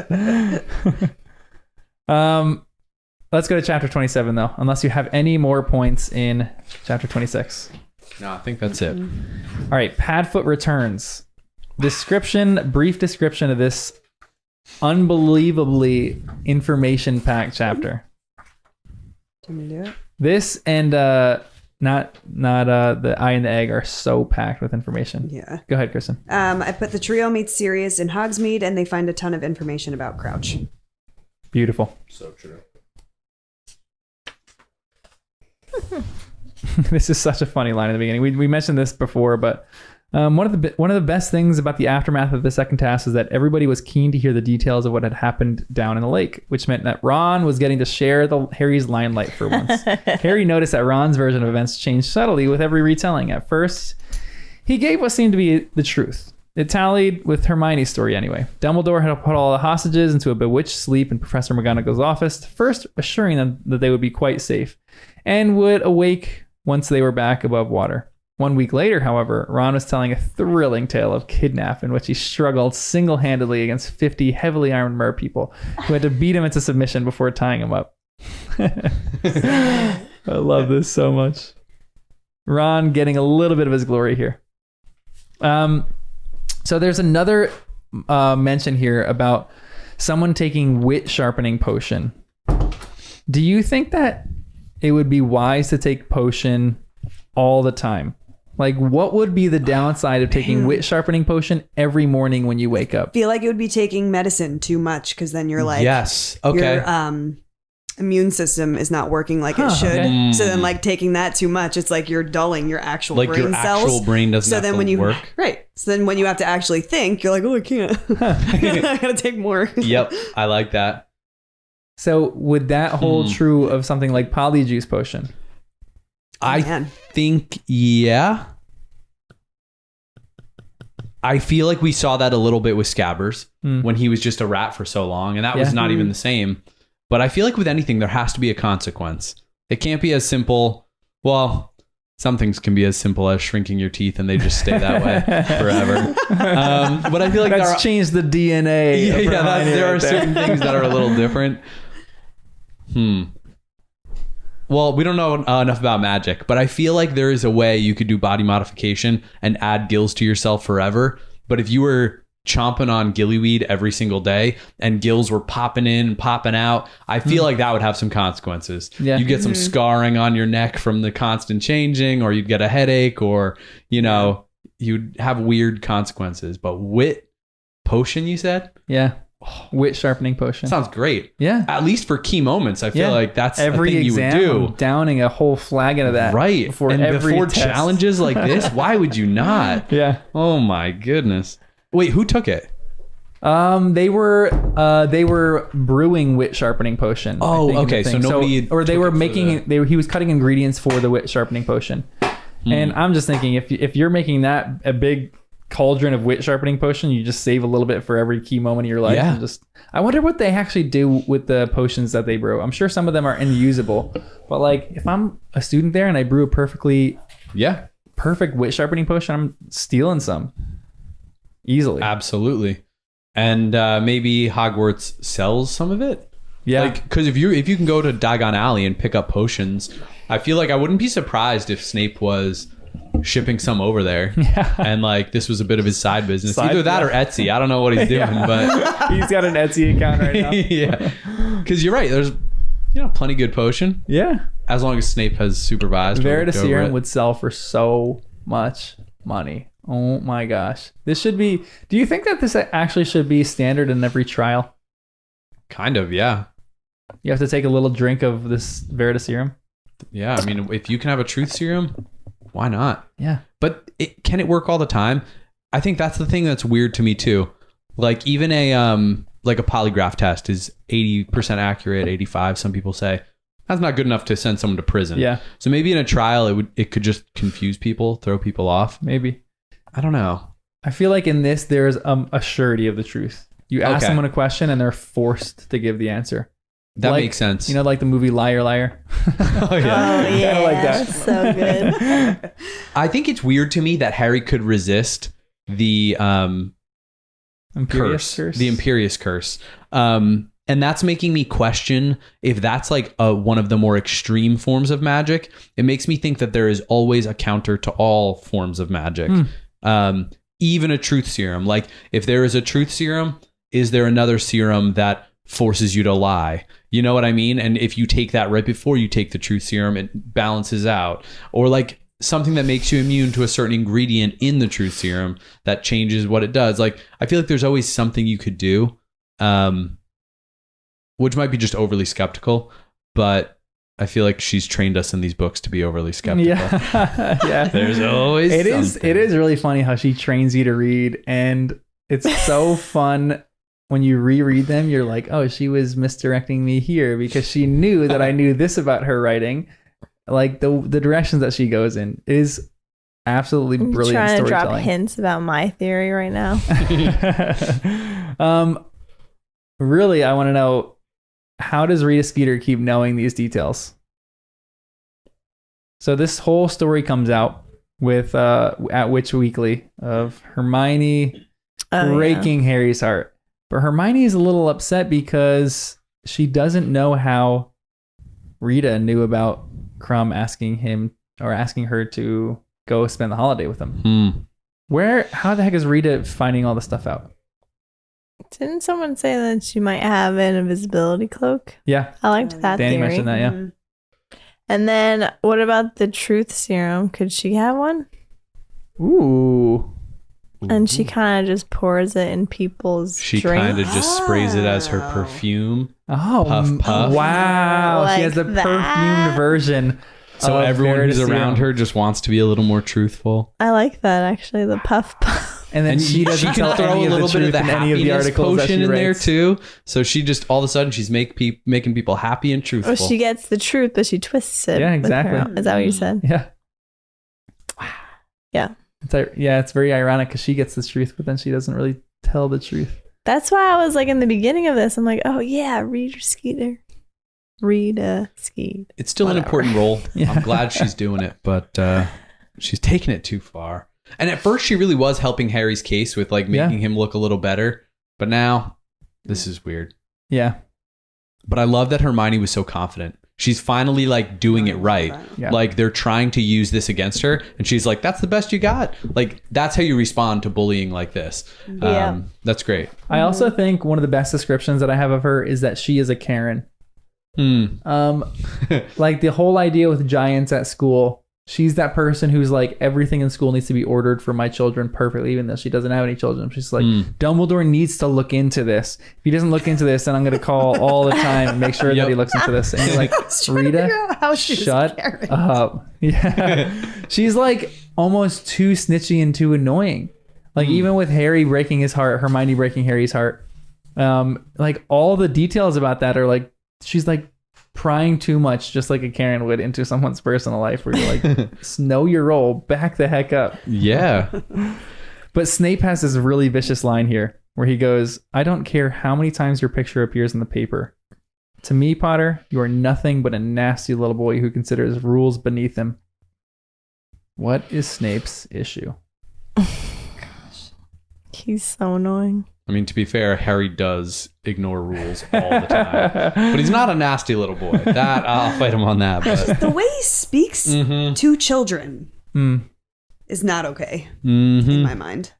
Let's go to chapter 27 though, unless you have any more points in chapter 26. No, I think that's it. All right, Padfoot returns. brief description of this unbelievably information-packed chapter. Can we do it? This and not the eye and the egg are so packed with information. Yeah. Go ahead, Kristen. I put the trio meets Sirius in Hogsmeade, and they find a ton of information about Crouch. Beautiful. So true. This is such a funny line in the beginning. We mentioned this before, but one of the best things about the aftermath of the second task is that everybody was keen to hear the details of what had happened down in the lake, which meant that Ron was getting to share Harry's limelight for once. Harry noticed that Ron's version of events changed subtly with every retelling. At first, he gave what seemed to be the truth. It tallied with Hermione's story anyway. Dumbledore had put all the hostages into a bewitched sleep in Professor McGonagall's office, first assuring them that they would be quite safe and would awake once they were back above water. 1 week later, however, Ron was telling a thrilling tale of kidnap in which he struggled single-handedly against 50 heavily armed merpeople who had to beat him into submission before tying him up. I love this so much. Ron getting a little bit of his glory here. So there's another mention here about someone taking wit sharpening potion. Do you think that it would be wise to take potion all the time? Like, what would be the downside of taking wit sharpening potion every morning when you wake up? I feel like it would be taking medicine too much, because then you're like, yes, okay. Your immune system is not working like it should. Okay. So then, like, taking that too much, it's like you're dulling your actual Like brain your cells. actual brain doesn't so have then to when you work. Right. So then when you have to actually think, you're like, oh, I can't. I gotta take more. Yep, I like that. So would that hold true of something like polyjuice potion? I Man. think, yeah. I feel like we saw that a little bit with Scabbers when he was just a rat for so long, and that was not even the same. But I feel like with anything, there has to be a consequence. It can't be as simple. Well, some things can be as simple as shrinking your teeth and they just stay that way forever. But I feel like That's changed the DNA. there are certain things that are a little different. Well, we don't know enough about magic, but I feel like there is a way you could do body modification and add gills to yourself forever. But if you were chomping on gillyweed every single day and gills were popping in and popping out, I feel like that would have some consequences. Yeah. You'd get some scarring on your neck from the constant changing, or you'd get a headache, or, you know, you'd have weird consequences. But wit potion, you said? Yeah. Wit sharpening potion. Sounds great. Yeah. At least for key moments, I feel like that's every a thing exam, you would do. I'm downing a whole flagon of that. Right. Before and every before test. challenges like this, why would you not? Yeah. Oh my goodness. Wait, who took it? They were brewing wit sharpening potion. Oh, I think, in the okay, so thing. nobody or they took were it for making he was cutting ingredients for the wit sharpening potion. And I'm just thinking, if you're making that a big cauldron of wit sharpening potion, you just save a little bit for every key moment of your life. Yeah. And just, I wonder what they actually do with the potions that they brew. I'm sure some of them are unusable, but like if I'm a student there and I brew a perfect wit sharpening potion, I'm stealing some easily. Absolutely. And maybe Hogwarts sells some of it. Yeah. Like, because if you can go to Diagon Alley and pick up potions, I feel like I wouldn't be surprised if Snape was shipping some over there. Yeah. And like this was a bit of his side business. Either that or Etsy. I don't know what he's doing, but he's got an Etsy account right now. Yeah. Because you're right. There's plenty good potion. Yeah. As long as Snape has supervised. Veritaserum would sell for so much money. Oh my gosh. This should be... Do you think that this actually should be standard in every trial? Kind of, yeah. You have to take a little drink of this Veritaserum? Yeah, I mean, if you can have a truth serum, why not? Yeah. But can it work all the time? I think that's the thing that's weird to me too. Like even a polygraph test is 80% accurate, 85 some people say. That's not good enough to send someone to prison. Yeah. So maybe in a trial it could just confuse people, throw people off. Maybe. I don't know. I feel like in this there's a surety of the truth. You ask someone a question and they're forced to give the answer. That makes sense. You know, like the movie Liar Liar. Oh yeah. Oh yeah, like that. So good. I think it's weird to me that Harry could resist the Imperious curse. The Imperious curse. And that's making me question if that's like one of the more extreme forms of magic. It makes me think that there is always a counter to all forms of magic. even a truth serum. Like if there is a truth serum, is there another serum that forces you to lie? You know what I mean? And if you take that right before you take the truth serum, it balances out. Or like something that makes you immune to a certain ingredient in the truth serum that changes what it does. Like I feel like there's always something you could do, which might be just overly skeptical, but I feel like she's trained us in these books to be overly skeptical. Yeah. There's always It something. is really funny how she trains you to read, and it's so fun when you reread them. You're like, oh, she was misdirecting me here because she knew that I knew this about her writing. Like the directions that she goes in is absolutely brilliant trying to drop storytelling. hints about my theory right now. Really, I want to know, how does Rita Skeeter keep knowing these details? So this whole story comes out with at Witch Weekly of Hermione breaking Harry's heart. But Hermione is a little upset because she doesn't know how Rita knew about Crumb asking her to go spend the holiday with him. How the heck is Rita finding all this stuff out? Didn't someone say that she might have an invisibility cloak? Yeah. I liked that Danny theory. mentioned that, yeah. And then what about the truth serum? Could she have one? Ooh. And she kind of just pours it in people's She drinks. kind of just sprays it as her perfume. Oh, Puff, puff. Wow. She Like has the that? perfumed version. So of everyone Verita's who's around serum. her just wants to be a little more truthful. I like that, actually, the puff puff. And then she doesn't tell can throw any a of little the bit of truth the in any of the happiness articles that potion she in there writes. too. So she just all of a sudden she's making people happy and truthful. Well, she gets the truth, but she twists it. Yeah, with exactly. her- Is that what you said? Yeah. Yeah. It's very ironic because she gets the truth, but then she doesn't really tell the truth. That's why I was like, in the beginning of this, I'm like, oh yeah, Rita Skeeter. It's still an important role. Yeah. I'm glad she's doing it, but she's taking it too far. And at first she really was helping Harry's case with like making him look a little better. But now this is weird. Yeah. But I love that Hermione was so confident. She's finally like doing it right. Yeah. Like they're trying to use this against her. And she's like, that's the best you got. Like that's how you respond to bullying like this. Yeah. That's great. I also think one of the best descriptions that I have of her is that she is a Karen. Like the whole idea with giants at school, she's that person who's like, everything in school needs to be ordered for my children perfectly, even though she doesn't have any children. She's like, Dumbledore needs to look into this. If he doesn't look into this, then I'm going to call all the time and make sure that he looks into this. And you're like, Rita, shut up. Yeah. She's like almost too snitchy and too annoying. Like even with Harry breaking his heart, Hermione breaking Harry's heart, like all the details about that are like, she's like prying too much, just like a Karen would, into someone's personal life, where you're like, know your role, back the heck up. Yeah. But Snape has this really vicious line here where he goes, I don't care how many times your picture appears in the paper. To me, Potter, you are nothing but a nasty little boy who considers rules beneath him. What is Snape's issue? He's so annoying. I mean, to be fair, Harry does ignore rules all the time. But he's not a nasty little boy. That I'll fight him on that. But The way he speaks to children is not okay in my mind.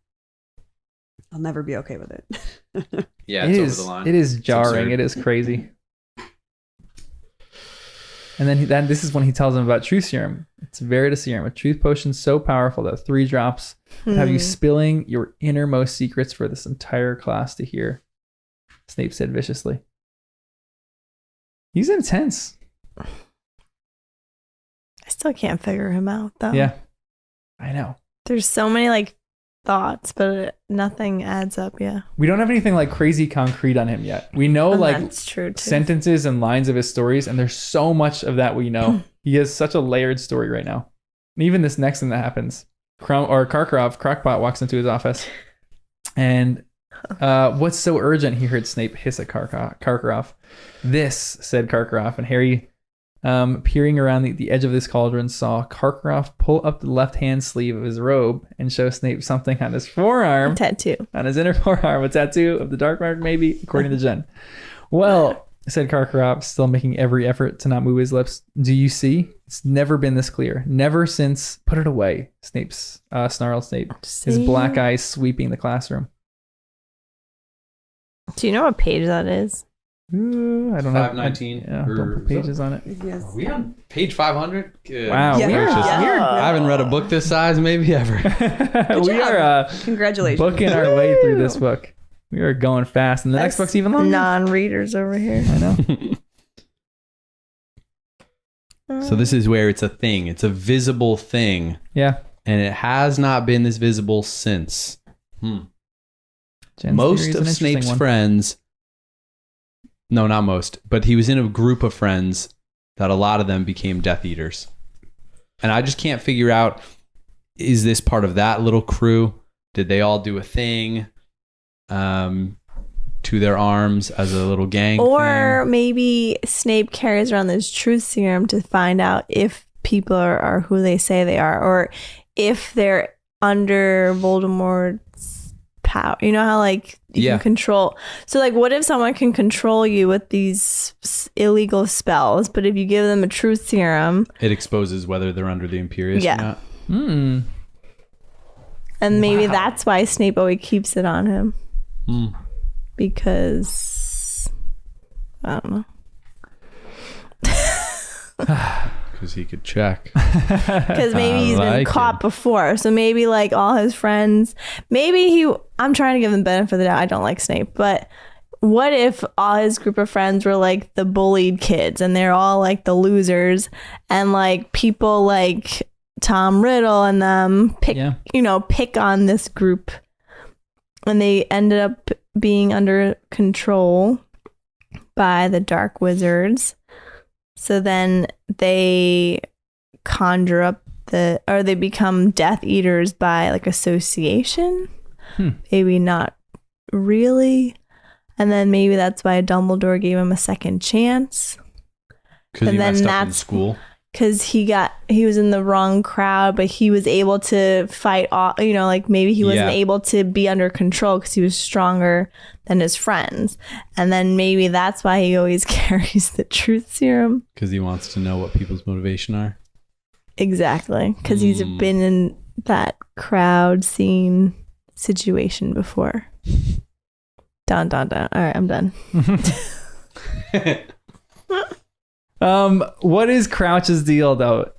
I'll never be okay with it. yeah, It it's is, over the line. it is jarring. absurd. It is crazy. And then this is when he tells him about truth serum. It's Verita's serum, a truth potion so powerful that 3 drops would have you spilling your innermost secrets for this entire class to hear. Snape said viciously. He's intense. I still can't figure him out, though. Yeah, I know. There's so many like thoughts, but nothing adds up. Yeah. We don't have anything like crazy concrete on him yet. We know And like that's true too. sentences and lines of his stories, and there's so much of that we know. He has such a layered story right now. And even this next thing that happens, Crockpot walks into his office, and what's so urgent? He heard Snape hiss at Karkaroff. This, said Karkaroff, and Harry, peering around the edge of this cauldron, saw Karkaroff pull up the left-hand sleeve of his robe and show Snape something on his forearm. Tattoo. On his inner forearm, a tattoo of the dark mark, maybe, according to Jenn. Well, said Karkaroff, still making every effort to not move his lips. Do you see? It's never been this clear. Never since. Put it away. Snape's snarled Snape. See? His black eyes sweeping the classroom. Do you know what page that is? Ooh, I don't know. 519. Yeah, don't put pages on it. Yes. Are we on page 500? Good. Wow, Yeah. we're I haven't read a book this size maybe ever. we job. are Congratulations. booking our way through this book. We are going fast, and the next book's even longer. Non-readers over here. I know. So this is where it's a thing. It's a visible thing. Yeah. And it has not been this visible since. Jen's Most theory is an of interesting Snape's one. friends, no, not most, but he was in a group of friends that a lot of them became Death Eaters. And I just can't figure out, is this part of that little crew? Did they all do a thing to their arms as a little gang Or thing? maybe Snape carries around this truth serum to find out if people are who they say they are, or if they're under Voldemort's power. You know how like you Yeah. can control. So like, what if someone can control you with these illegal spells, but if you give them a truth serum, It exposes whether they're under the inferiors Yeah. or not. Hmm. and maybe Wow. that's why Snape always keeps it on him, Hmm. because I don't know. Because he could check. Because maybe he's been like caught it. before. So maybe like all his friends, I'm trying to give him benefit of the doubt. I don't like Snape, but what if all his group of friends were like the bullied kids and they're all like the losers, and like people like Tom Riddle and them pick on this group, and they ended up being under control by the dark wizards. So then they conjure up they become Death Eaters by like association. Maybe not really. And then maybe that's why Dumbledore gave him a second chance. Because he And then messed up in that's- school. Because he was in the wrong crowd, but he was able to fight all, like maybe he wasn't Yeah. able to be under control because he was stronger than his friends. And then maybe that's why he always carries the truth serum. Because he wants to know what people's motivation are. Exactly. Because he's been in that crowd scene situation before. Dun, dun, dun. All right, I'm done. What is Crouch's deal, though?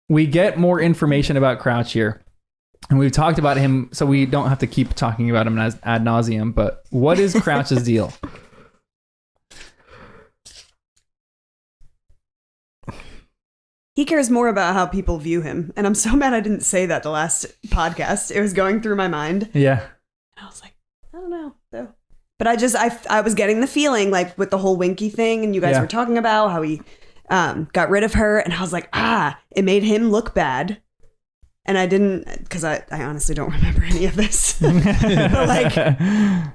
We get more information about Crouch here, and we've talked about him, so we don't have to keep talking about him as ad nauseum. But what is Crouch's deal? He cares more about how people view him. And I'm so mad I didn't say that the last podcast. It was going through my mind. Yeah. I was like, I don't know. So. But I was getting the feeling like with the whole Winky thing, and you guys Yeah. were talking about how he got rid of her, and I was like, it made him look bad. And I didn't, because I honestly don't remember any of this. But like,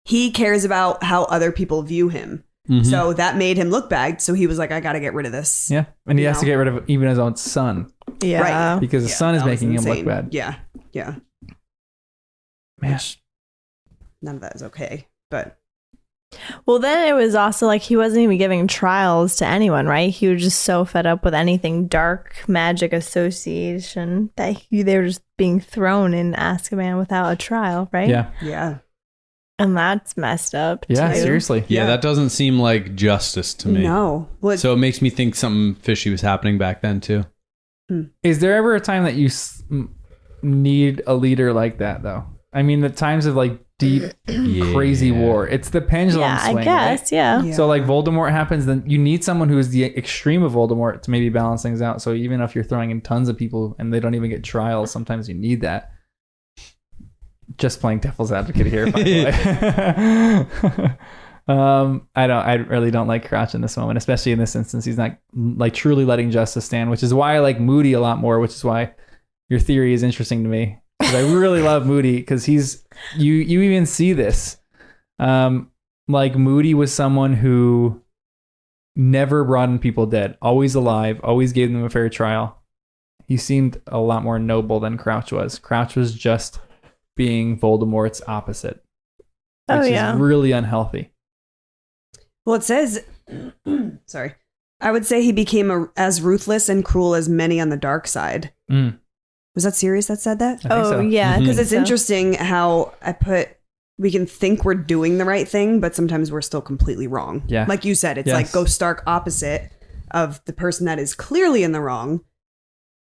he cares about how other people view him. Mhm. So that made him look bad. So he was like, I got to get rid of this. Yeah, and he has to know? get rid of even his own son Yeah. Right. because the Yeah, son is that was making him look insane. bad. Yeah. Yeah. Man. Which, none of that is okay. But Well, then it was also like he wasn't even giving trials to anyone, right? He was just so fed up with anything dark magic association that they were just being thrown in Azkaban without a trial, right? Yeah. yeah. And that's messed up. Yeah. too. Seriously. Yeah, that doesn't seem like justice to me. No. Well, So it makes me think something fishy was happening back then too. Is there ever a time that you need a leader like that, though? I mean, the times of like deep, crazy war. It's the pendulum Yeah, swing, I guess. right? Yeah. Yeah. So like Voldemort happens, then you need someone who is the extreme of Voldemort to maybe balance things out. So even if you're throwing in tons of people and they don't even get trials, sometimes you need that. Just playing devil's advocate here, by the way. I really don't like Crouch in this moment, especially in this instance. He's not like truly letting justice stand, which is why I like Moody a lot more, which is why your theory is interesting to me. Because I really love Moody because you even see this. Like Moody was someone who never brought in people dead, always alive, always gave them a fair trial. He seemed a lot more noble than Crouch was. Crouch was just being Voldemort's opposite, which Oh, yeah. is really unhealthy. Well, it says Sorry. I would say he became as ruthless and cruel as many on the dark side. Was that Sirius that said that? I think so. Yeah. Because it's interesting how we can think we're doing the right thing, but sometimes we're still completely wrong. Yeah. Like you said, it's like go stark opposite of the person that is clearly in the wrong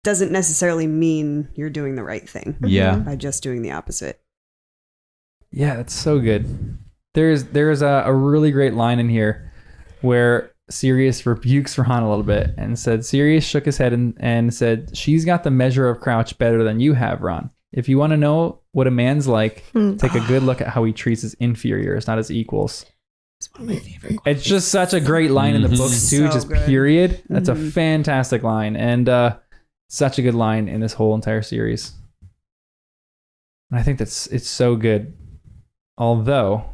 doesn't necessarily mean you're doing the right thing. Yeah. By just doing the opposite. Yeah, that's so good. There's a really great line in here where Sirius rebukes Ron a little bit and said, Sirius shook his head and said, she's got the measure of Crouch better than you have, Ron. If you want to know what a man's like, take a good look at how he treats his inferiors, not his equals. It's one of my favorite. It's just such a great line in the books too, So just good. period. That's a fantastic line, and such a good line in this whole entire series. And I think it's so good. Although,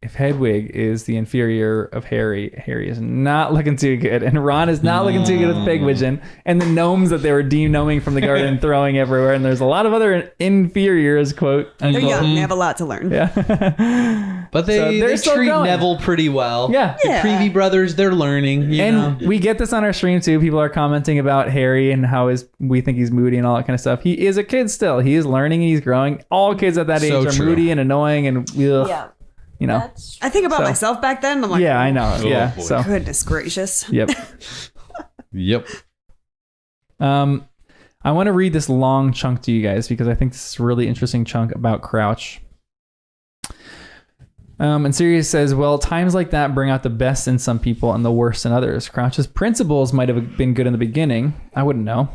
if Hedwig is the inferior of Harry is not looking too good, and Ron is not looking too good with Pig Vision, and the gnomes that they were de-gnoming from the garden throwing everywhere, and there's a lot of other inferiors, quote. They're unquote. young. They have a lot to learn. Yeah. But So they they're still treat growing. Neville pretty well. Yeah. The Creevy brothers, they're learning. You know? And we get this on our stream too. People are commenting about Harry and how we think he's moody and all that kind of stuff. He is a kid still. He is learning and he's growing. All kids at that age So are true. moody and annoying and Yeah. you know. I think about So- myself back then. I'm like, Yeah, I know. Oh, Yeah. boy. So Goodness gracious. yep. Yep. I want to read this long chunk to you guys because I think this is a really interesting chunk about Crouch. And Sirius says, well, times like that bring out the best in some people and the worst in others. Crouch's principles might have been good in the beginning. I wouldn't know.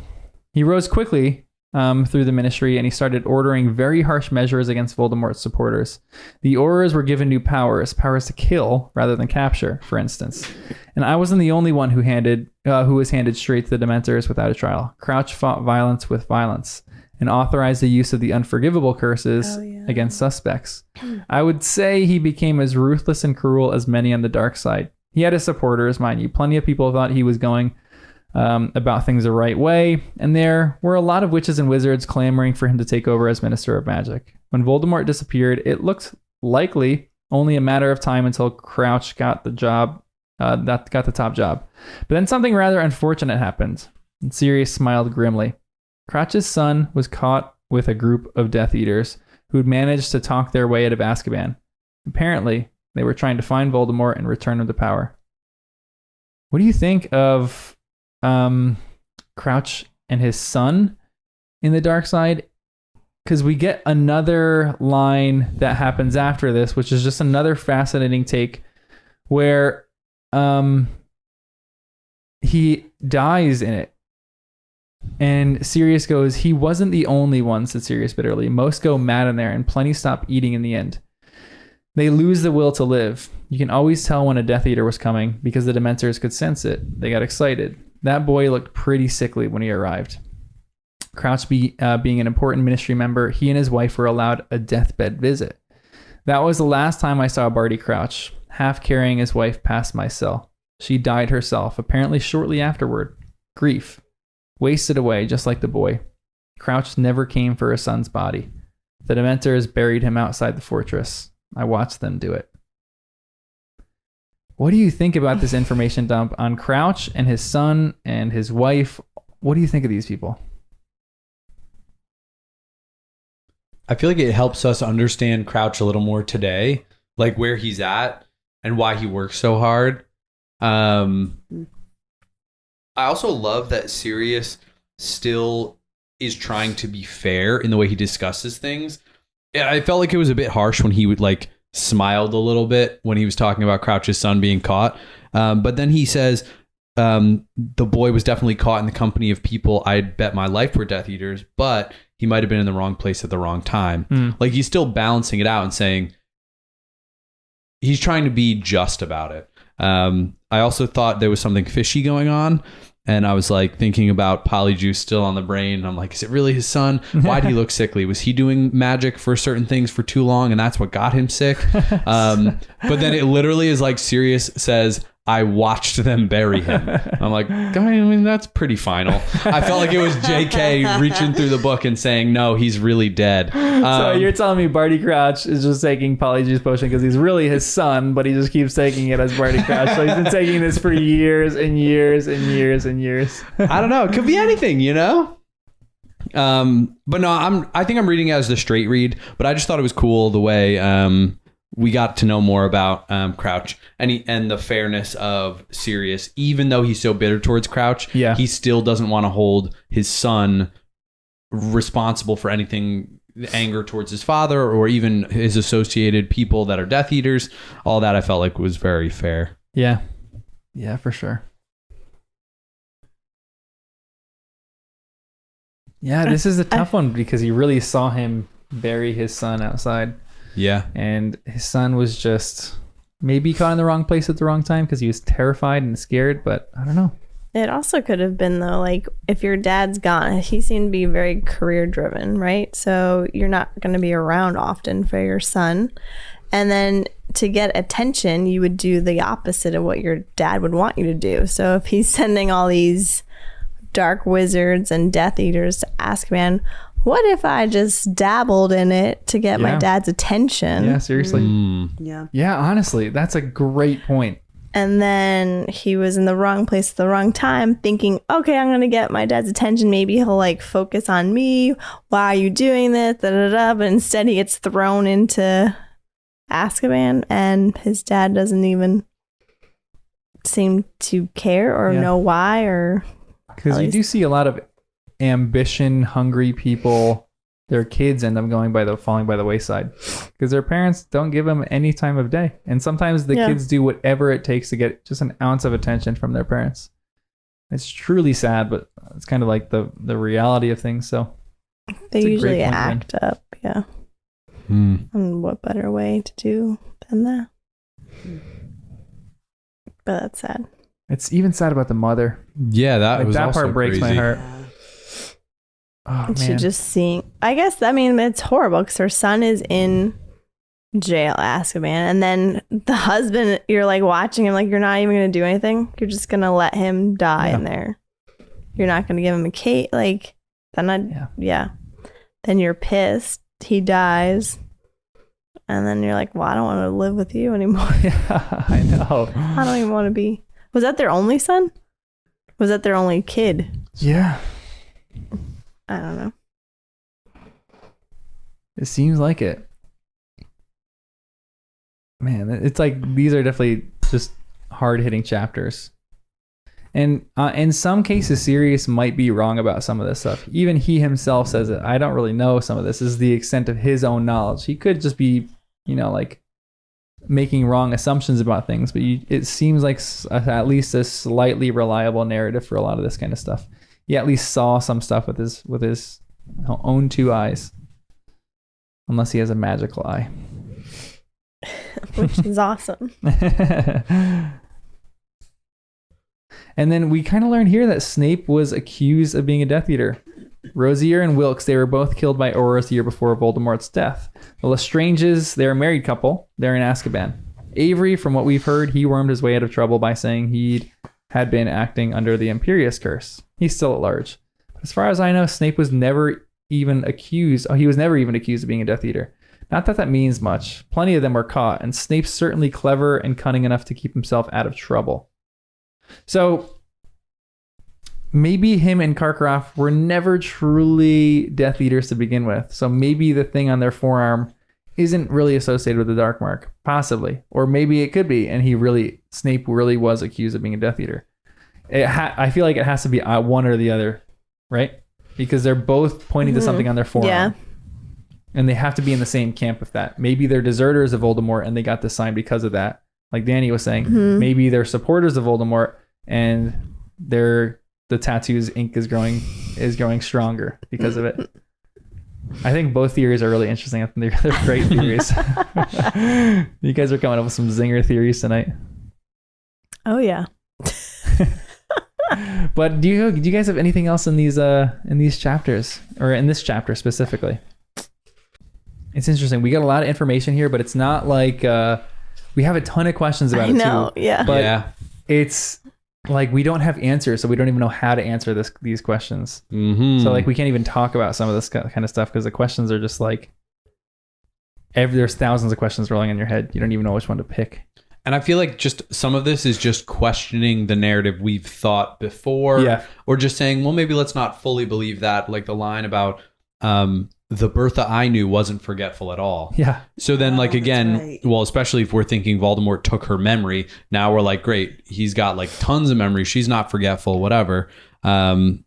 He rose quickly through the ministry, and he started ordering very harsh measures against Voldemort's supporters. The Aurors were given new powers to kill rather than capture, for instance. And I wasn't the only one who was handed straight to the Dementors without a trial. Crouch fought violence with violence and authorized the use of the unforgivable curses against suspects. I would say he became as ruthless and cruel as many on the dark side. He had his supporters, mind you. Plenty of people thought he was going about things the right way, and there were a lot of witches and wizards clamoring for him to take over as Minister of Magic. When Voldemort disappeared, it looked likely only a matter of time until Crouch got the top job. But then something rather unfortunate happened, and Sirius smiled grimly. Crouch's son was caught with a group of Death Eaters who'd managed to talk their way out of Azkaban. Apparently, they were trying to find Voldemort and return him to power. What do you think of Crouch and his son in the dark side? Because we get another line that happens after this, which is just another fascinating take where he dies in it. And Sirius goes, he wasn't the only one, said Sirius bitterly. Most go mad in there, and plenty stop eating in the end. They lose the will to live. You can always tell when a Death Eater was coming because the Dementors could sense it. They got excited. That boy looked pretty sickly when he arrived. Crouch being an important ministry member, he and his wife were allowed a deathbed visit. That was the last time I saw Barty Crouch, half carrying his wife past my cell. She died herself, apparently shortly afterward. Grief. Wasted away, just like the boy. Crouch never came for his son's body. The Dementors buried him outside the fortress. I watched them do it. What do you think about this information dump on Crouch and his son and his wife? What do you think of these people? I feel like it helps us understand Crouch a little more today, like where he's at and why he works so hard. I also love that Sirius still is trying to be fair in the way he discusses things. I felt like it was a bit harsh when he would smiled a little bit when he was talking about Crouch's son being caught. But then he says, the boy was definitely caught in the company of people I'd bet my life were Death Eaters, but he might have been in the wrong place at the wrong time. Like he's still balancing it out and saying he's trying to be just about it. I also thought there was something fishy going on. And I was thinking about Polyjuice still on the brain. And I'm like, is it really his son? Why'd he look sickly? Was he doing magic for certain things for too long? And that's what got him sick. But then it literally is like Sirius says, I watched them bury him. I'm like, I mean, that's pretty final. I felt like it was JK reaching through the book and saying, no, he's really dead. So you're telling me Barty Crouch is just taking Polyjuice Potion because he's really his son, but he just keeps taking it as Barty Crouch. So he's been taking this for years and years and years and years. I don't know. It could be anything, you know? But no, I think I'm reading it as the straight read, but I just thought it was cool the way we got to know more about Crouch and the fairness of Sirius. Even though he's so bitter towards Crouch, he still doesn't want to hold his son responsible for anything, anger towards his father or even his associated people that are Death Eaters. All that I felt like was very fair. Yeah, for sure. Yeah, this is a tough one because he really saw him bury his son outside. Yeah. And his son was just maybe caught in the wrong place at the wrong time because he was terrified and scared, but I don't know. It also could have been, though, like if your dad's gone, he seemed to be very career driven, right? So you're not going to be around often for your son. And then to get attention, you would do the opposite of what your dad would want you to do. So if he's sending all these dark wizards and Death Eaters to Azkaban, what if I just dabbled in it to get my dad's attention? Yeah, seriously. Yeah, honestly, that's a great point. And then he was in the wrong place at the wrong time, thinking, okay, I'm going to get my dad's attention. Maybe he'll like focus on me. Why are you doing this? Da, da, da. But instead he gets thrown into Azkaban and his dad doesn't even seem to care or know why. Or because you do see a lot of ambition hungry people, their kids end up falling by the wayside because their parents don't give them any time of day, and sometimes the kids do whatever it takes to get just an ounce of attention from their parents. It's truly sad, but it's kind of like the reality of things. So they usually act up. And what better way to do than that? But that's sad. It's even sad about the mother. Yeah, that part breaks my heart. Oh, she man. just seeing, I guess, I mean, it's horrible because her son is in jail, Azkaban, and then the husband, you're like watching him like you're not even going to do anything. You're just going to let him die in there. You're not going to give him a cake. Like, then then you're pissed. He dies. And then you're like, well, I don't want to live with you anymore. Yeah, I know. I don't even want to be. Was that their only son? Was that their only kid? Yeah. I don't know. It seems like it. Man, it's like these are definitely just hard-hitting chapters. And in some cases, Sirius might be wrong about some of this stuff. Even he himself says it. I don't really know some of this. This is the extent of his own knowledge. He could just be, like making wrong assumptions about things. But it seems like at least a slightly reliable narrative for a lot of this kind of stuff. He at least saw some stuff with his own two eyes. Unless he has a magical eye. Which is awesome. And then we kind of learn here that Snape was accused of being a Death Eater. Rosier and Wilkes, they were both killed by Aurors the year before Voldemort's death. The Lestranges, they're a married couple. They're in Azkaban. Avery, from what we've heard, he wormed his way out of trouble by saying he had been acting under the Inferiors curse. He's still at large. As far as I know, Snape was never even accused. He was never even accused of being a Death Eater. Not that means much. Plenty of them were caught, and Snape's certainly clever and cunning enough to keep himself out of trouble. So maybe him and Karkaroff were never truly Death Eaters to begin with. So maybe the thing on their forearm isn't really associated with the Dark Mark, possibly. Or maybe it could be, and Snape really was accused of being a Death Eater. I feel like it has to be one or the other, right? Because they're both pointing to something on their forearm. Yeah. And they have to be in the same camp with that. Maybe they're deserters of Voldemort and they got the sign because of that. Like Danny was saying, maybe they're supporters of Voldemort and the tattoo's ink is growing stronger because of it. I think both theories are really interesting. I think they're great theories. You guys are coming up with some zinger theories tonight. Oh yeah. But do you guys have anything else in these chapters, or in this chapter specifically? It's interesting. We got a lot of information here, but it's not like we have a ton of questions about it too. Yeah. But it's like we don't have answers, so we don't even know how to answer these questions. Mm-hmm. So like we can't even talk about some of this kind of stuff because the questions are just like there's thousands of questions rolling in your head. You don't even know which one to pick. And I feel like just some of this is just questioning the narrative we've thought before, or just saying, well, maybe let's not fully believe that. Like the line about the Bertha I knew wasn't forgetful at all. Yeah. So then, like, again, right. well, especially if we're thinking Voldemort took her memory, now we're like, great, he's got like tons of memory. She's not forgetful, whatever. And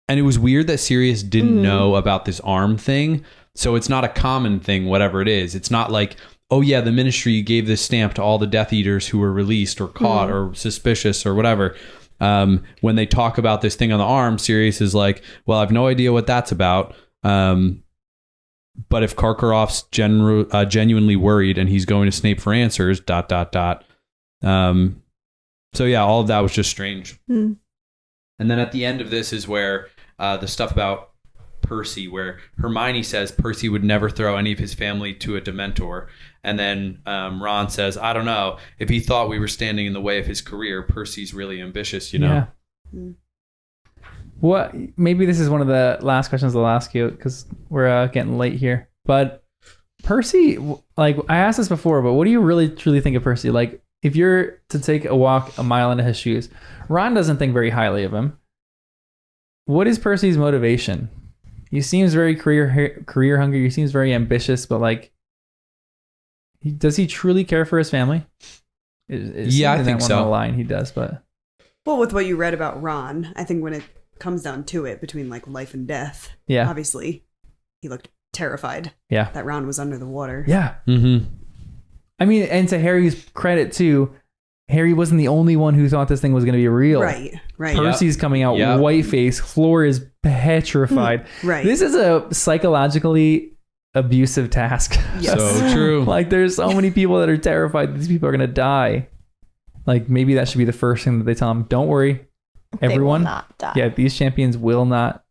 it was weird that Sirius didn't know about this arm thing. So it's not a common thing, whatever it is. It's not like, oh yeah, the Ministry gave this stamp to all the Death Eaters who were released or caught or suspicious or whatever. When they talk about this thing on the arm, Sirius is like, well, I have no idea what that's about. But if Karkaroff's genuinely worried and he's going to Snape for answers, ... So yeah, all of that was just strange. And then at the end of this is where the stuff about Percy, where Hermione says Percy would never throw any of his family to a Dementor. And then Ron says, I don't know, if he thought we were standing in the way of his career, Percy's really ambitious, you know? Yeah. What? Maybe this is one of the last questions I'll ask you because we're getting late here. But Percy, like I asked this before, but what do you really truly think of Percy? Like if you're to take a walk a mile into his shoes, Ron doesn't think very highly of him. What is Percy's motivation? He seems very career hungry. He seems very ambitious, but like, does he truly care for his family? Yeah, I think so. On the line he does, but well, with what you read about Ron, I think when it comes down to it, between like life and death, obviously he looked terrified. Yeah, that Ron was under the water. Yeah. Mm-hmm. I mean, and to Harry's credit too, Harry wasn't the only one who thought this thing was going to be real. Right. Percy's coming out white face. Fleur is petrified. Right. This is a psychologically abusive task. Yes. So true. Like there's so many people that are terrified that these people are going to die. Like maybe that should be the first thing that they tell them. Don't worry, everyone. They will not die. Yeah, these champions will not,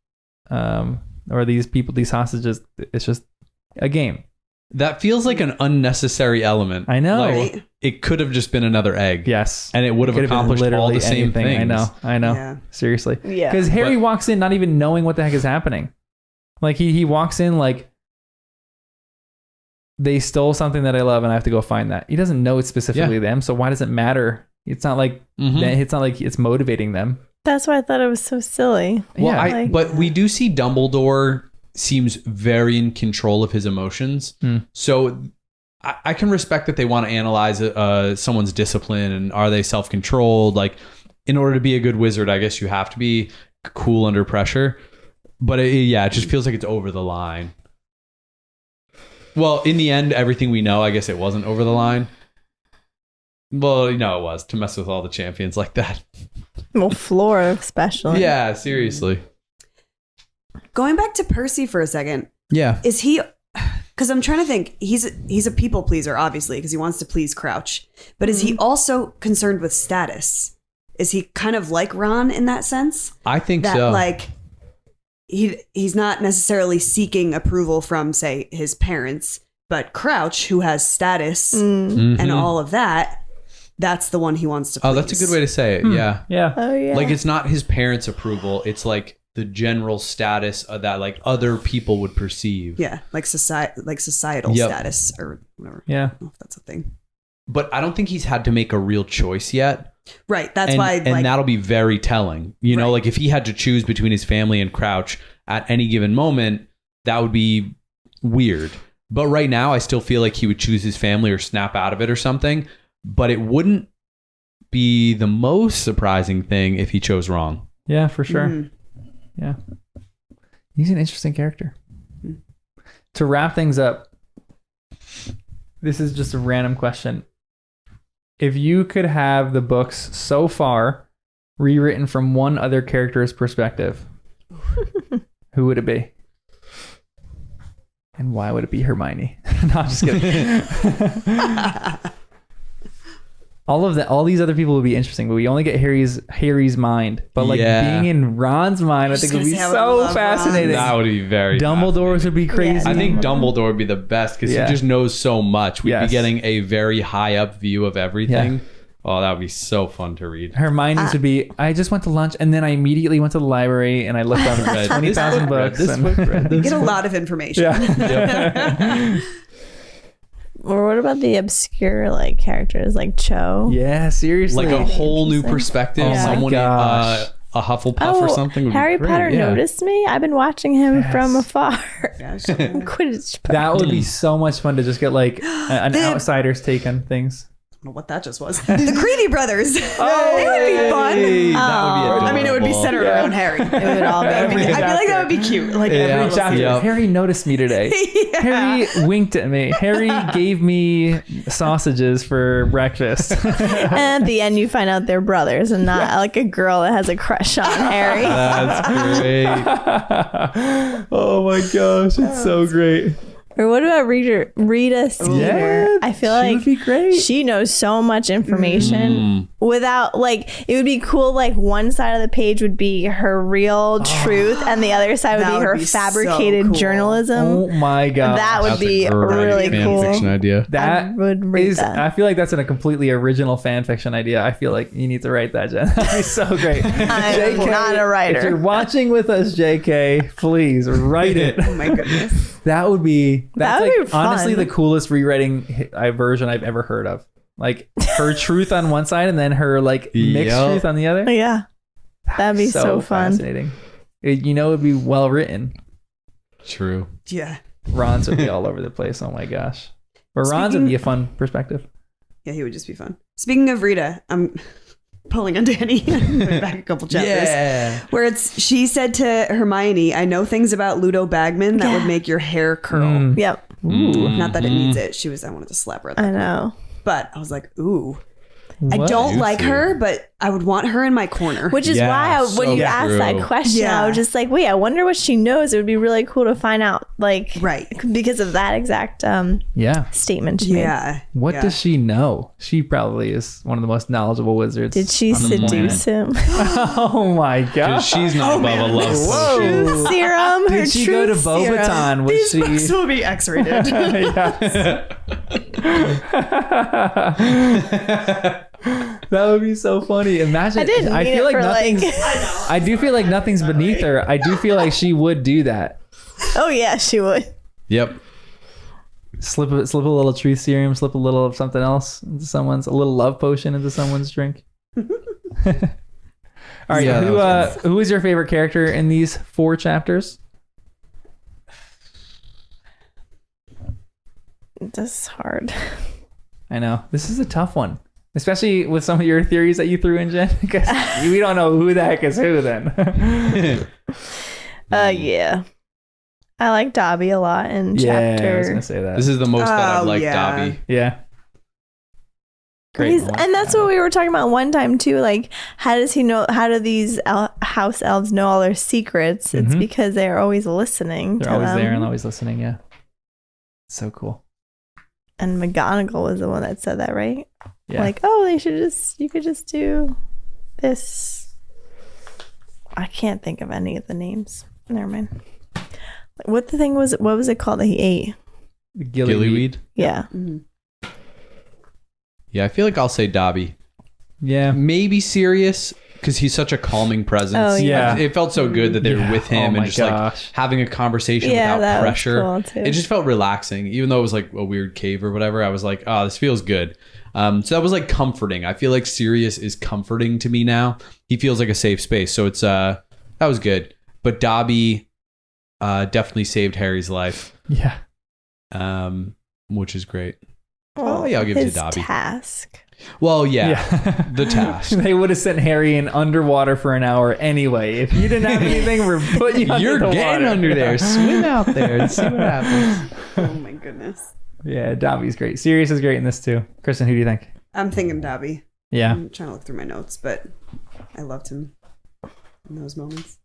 or these people, these hostages. It's just a game. That feels like an unnecessary element. I know. Right. It could have just been another egg. Yes. And it would have accomplished all the same things. I know. Yeah. Seriously. Yeah. Because Harry walks in not even knowing what the heck is happening. Like he walks in like they stole something that I love and I have to go find that. He doesn't know it's specifically them, so why does it matter? It's not like it's not like it's motivating them. That's why I thought it was so silly. Well, but we do see Dumbledore seems very in control of his emotions. So I can respect that they want to analyze someone's discipline and are they self-controlled. Like in order to be a good wizard, I guess you have to be cool under pressure. But it just feels like it's over the line. Well, in the end, everything we know, I guess it wasn't over the line. Well, it was to mess with all the champions like that. Well, Flora especially. Yeah, seriously. Going back to Percy for a second. Yeah. Is he... Because I'm trying to think. He's a people pleaser, obviously, because he wants to please Crouch. But is he also concerned with status? Is he kind of like Ron in that sense? I think that, so. Like, he's not necessarily seeking approval from, say, his parents. But Crouch, who has status and all of that, that's the one he wants to please. Oh, that's a good way to say it. Yeah. Yeah. Oh, yeah. Like, it's not his parents' approval. It's like the general status that like other people would perceive. Yeah, like societal status or whatever. Yeah. I don't know if that's a thing. But I don't think he's had to make a real choice yet. Right. That's why. And that'll be very telling. You know, like if he had to choose between his family and Crouch at any given moment, that would be weird. But right now, I still feel like he would choose his family or snap out of it or something. But it wouldn't be the most surprising thing if he chose wrong. Yeah, for sure. Yeah. He's an interesting character. To wrap things up, this is just a random question. If you could have the books so far rewritten from one other character's perspective, who would it be? And why would it be Hermione? No, I'm just kidding. All these other people would be interesting, but we only get Harry's mind. But like being in Ron's mind, I think would be so fascinating. That would be very Dumbledore's would be crazy. I think Dumbledore would be the best because he just knows so much. We'd be getting a very high up view of everything. Oh, that would be so fun to read. Hermione's would be, I just went to lunch and then I immediately went to the library and I looked up and read 20,000 books. You get a lot of information. Yeah. Or what about the obscure like characters like Cho? Yeah, seriously. Like a whole new Interesting. perspective. Oh my Someone, gosh. a Hufflepuff or something. Would Harry be great. Potter yeah. noticed me. I've been watching him from afar. Yeah, sure. Quidditch. That would be so much fun to just get like an outsider's take on things. I don't know what that just was. The Creedy brothers. Oh, they would be fun. Hey, that would be I mean, it would be adorable. centered around Harry. It would all be. I feel like that would be cute. Like Yeah. every Every chapter, Yep. Harry noticed me today. Yeah. Harry winked at me. Harry gave me sausages for breakfast. And at the end, you find out they're brothers and not like a girl that has a crush on Harry. That's great. Oh my gosh, it's so great. Or what about Rita Skeeter? Yeah, I feel she like would be great. she knows so much information without like it would be cool. Like one side of the page would be her real truth, and the other side would That be her would be so fabricated cool. journalism. Oh my god, That would That's a be great really fan cool. fiction idea. that I would read is. that. I feel like that's a completely original fan fiction idea. I feel like you need to write that, Jen. That'd be so great. I'm not a writer. If you're watching with us, JK, please write it. Oh my goodness. That would be. That's That would like be fun. honestly the coolest rewriting version I've ever heard of. Like her truth on one side and then her like mixed Yep. truth on the other. Yeah, that'd be so fun. Fascinating. It would be well written. True. Yeah. Ron's would be all over the place. Oh my gosh. But Ron's would be a fun perspective. Yeah, he would just be fun. Speaking of Rita, I'm pulling on Danny back a couple chapters. Where she said to Hermione, I know things about Ludo Bagman that would make your hair curl. Yep, Ooh. Not that it needs it. I wanted to slap her at I that. know. But I was like, ooh. I What? don't like Juicy. her, but I would want her in my corner. Which is Yeah, why when so you asked that true. question, I was just like, wait, I wonder what she knows. It would be really cool to find out, like, Right. because of that exact Yeah. statement she made. Yeah. What yeah. does she know? She probably is one of the most knowledgeable wizards. Did she on the planet. seduce him? Oh my god. Because she's not above a love Whoa. potion. Truth serum. her Did she go to truth serum. Beauxbaton? Was These she? books will be X-rated. That would be so funny. Imagine. I didn't mean feel it like for nothing's. like. I do feel like nothing's beneath her. I do feel like she would do that. Oh yeah, she would. Yep. Slip a little truth serum, slip a little of something else into a little love potion into someone's drink. All right, Yeah, who is your favorite character in these 4 chapters? This is hard. I know this is a tough one, especially with some of your theories that you threw in, Jen, because we don't know who the heck is who. Then, Yeah. I like Dobby a lot in yeah, chapter. I was gonna say that. This is the most that I've Oh, liked yeah. Dobby. Yeah. Great. And that's what we were talking about one time too. Like, how does he know? How do these house elves know all their secrets? It's Mhm. because they're always listening. They're to always them. there and always listening. Yeah. So cool. And McGonagall was the one that said that, right? Yeah. Like, oh, you could just do this. I can't think of any of the names. Never mind. What was it called that he ate? Gillyweed. Yeah. Yeah, I feel like I'll say Dobby. Yeah. Maybe Sirius, because he's such a calming presence. Oh, yeah. It felt so good that they were with him Oh my and just like gosh. having a conversation Yeah, that without was pressure. cool, too. It just felt relaxing, even though it was like a weird cave or whatever. I was like, oh, this feels good. So that was like comforting. I feel like Sirius is comforting to me now. He feels like a safe space. So it's that was good. But Dobby definitely saved Harry's life, Yeah. which is great. Oh, yeah, I'll give it to his Dobby. task. Well, yeah. The task. They would have sent Harry in underwater for an hour anyway. If you didn't have anything, we're putting you You're under the getting water. under there. Swim out there and see what happens. Oh my goodness. Yeah, Dobby's great. Sirius is great in this too. Kristen, who do you think? I'm thinking Dobby. Yeah. I'm trying to look through my notes, but I loved him in those moments.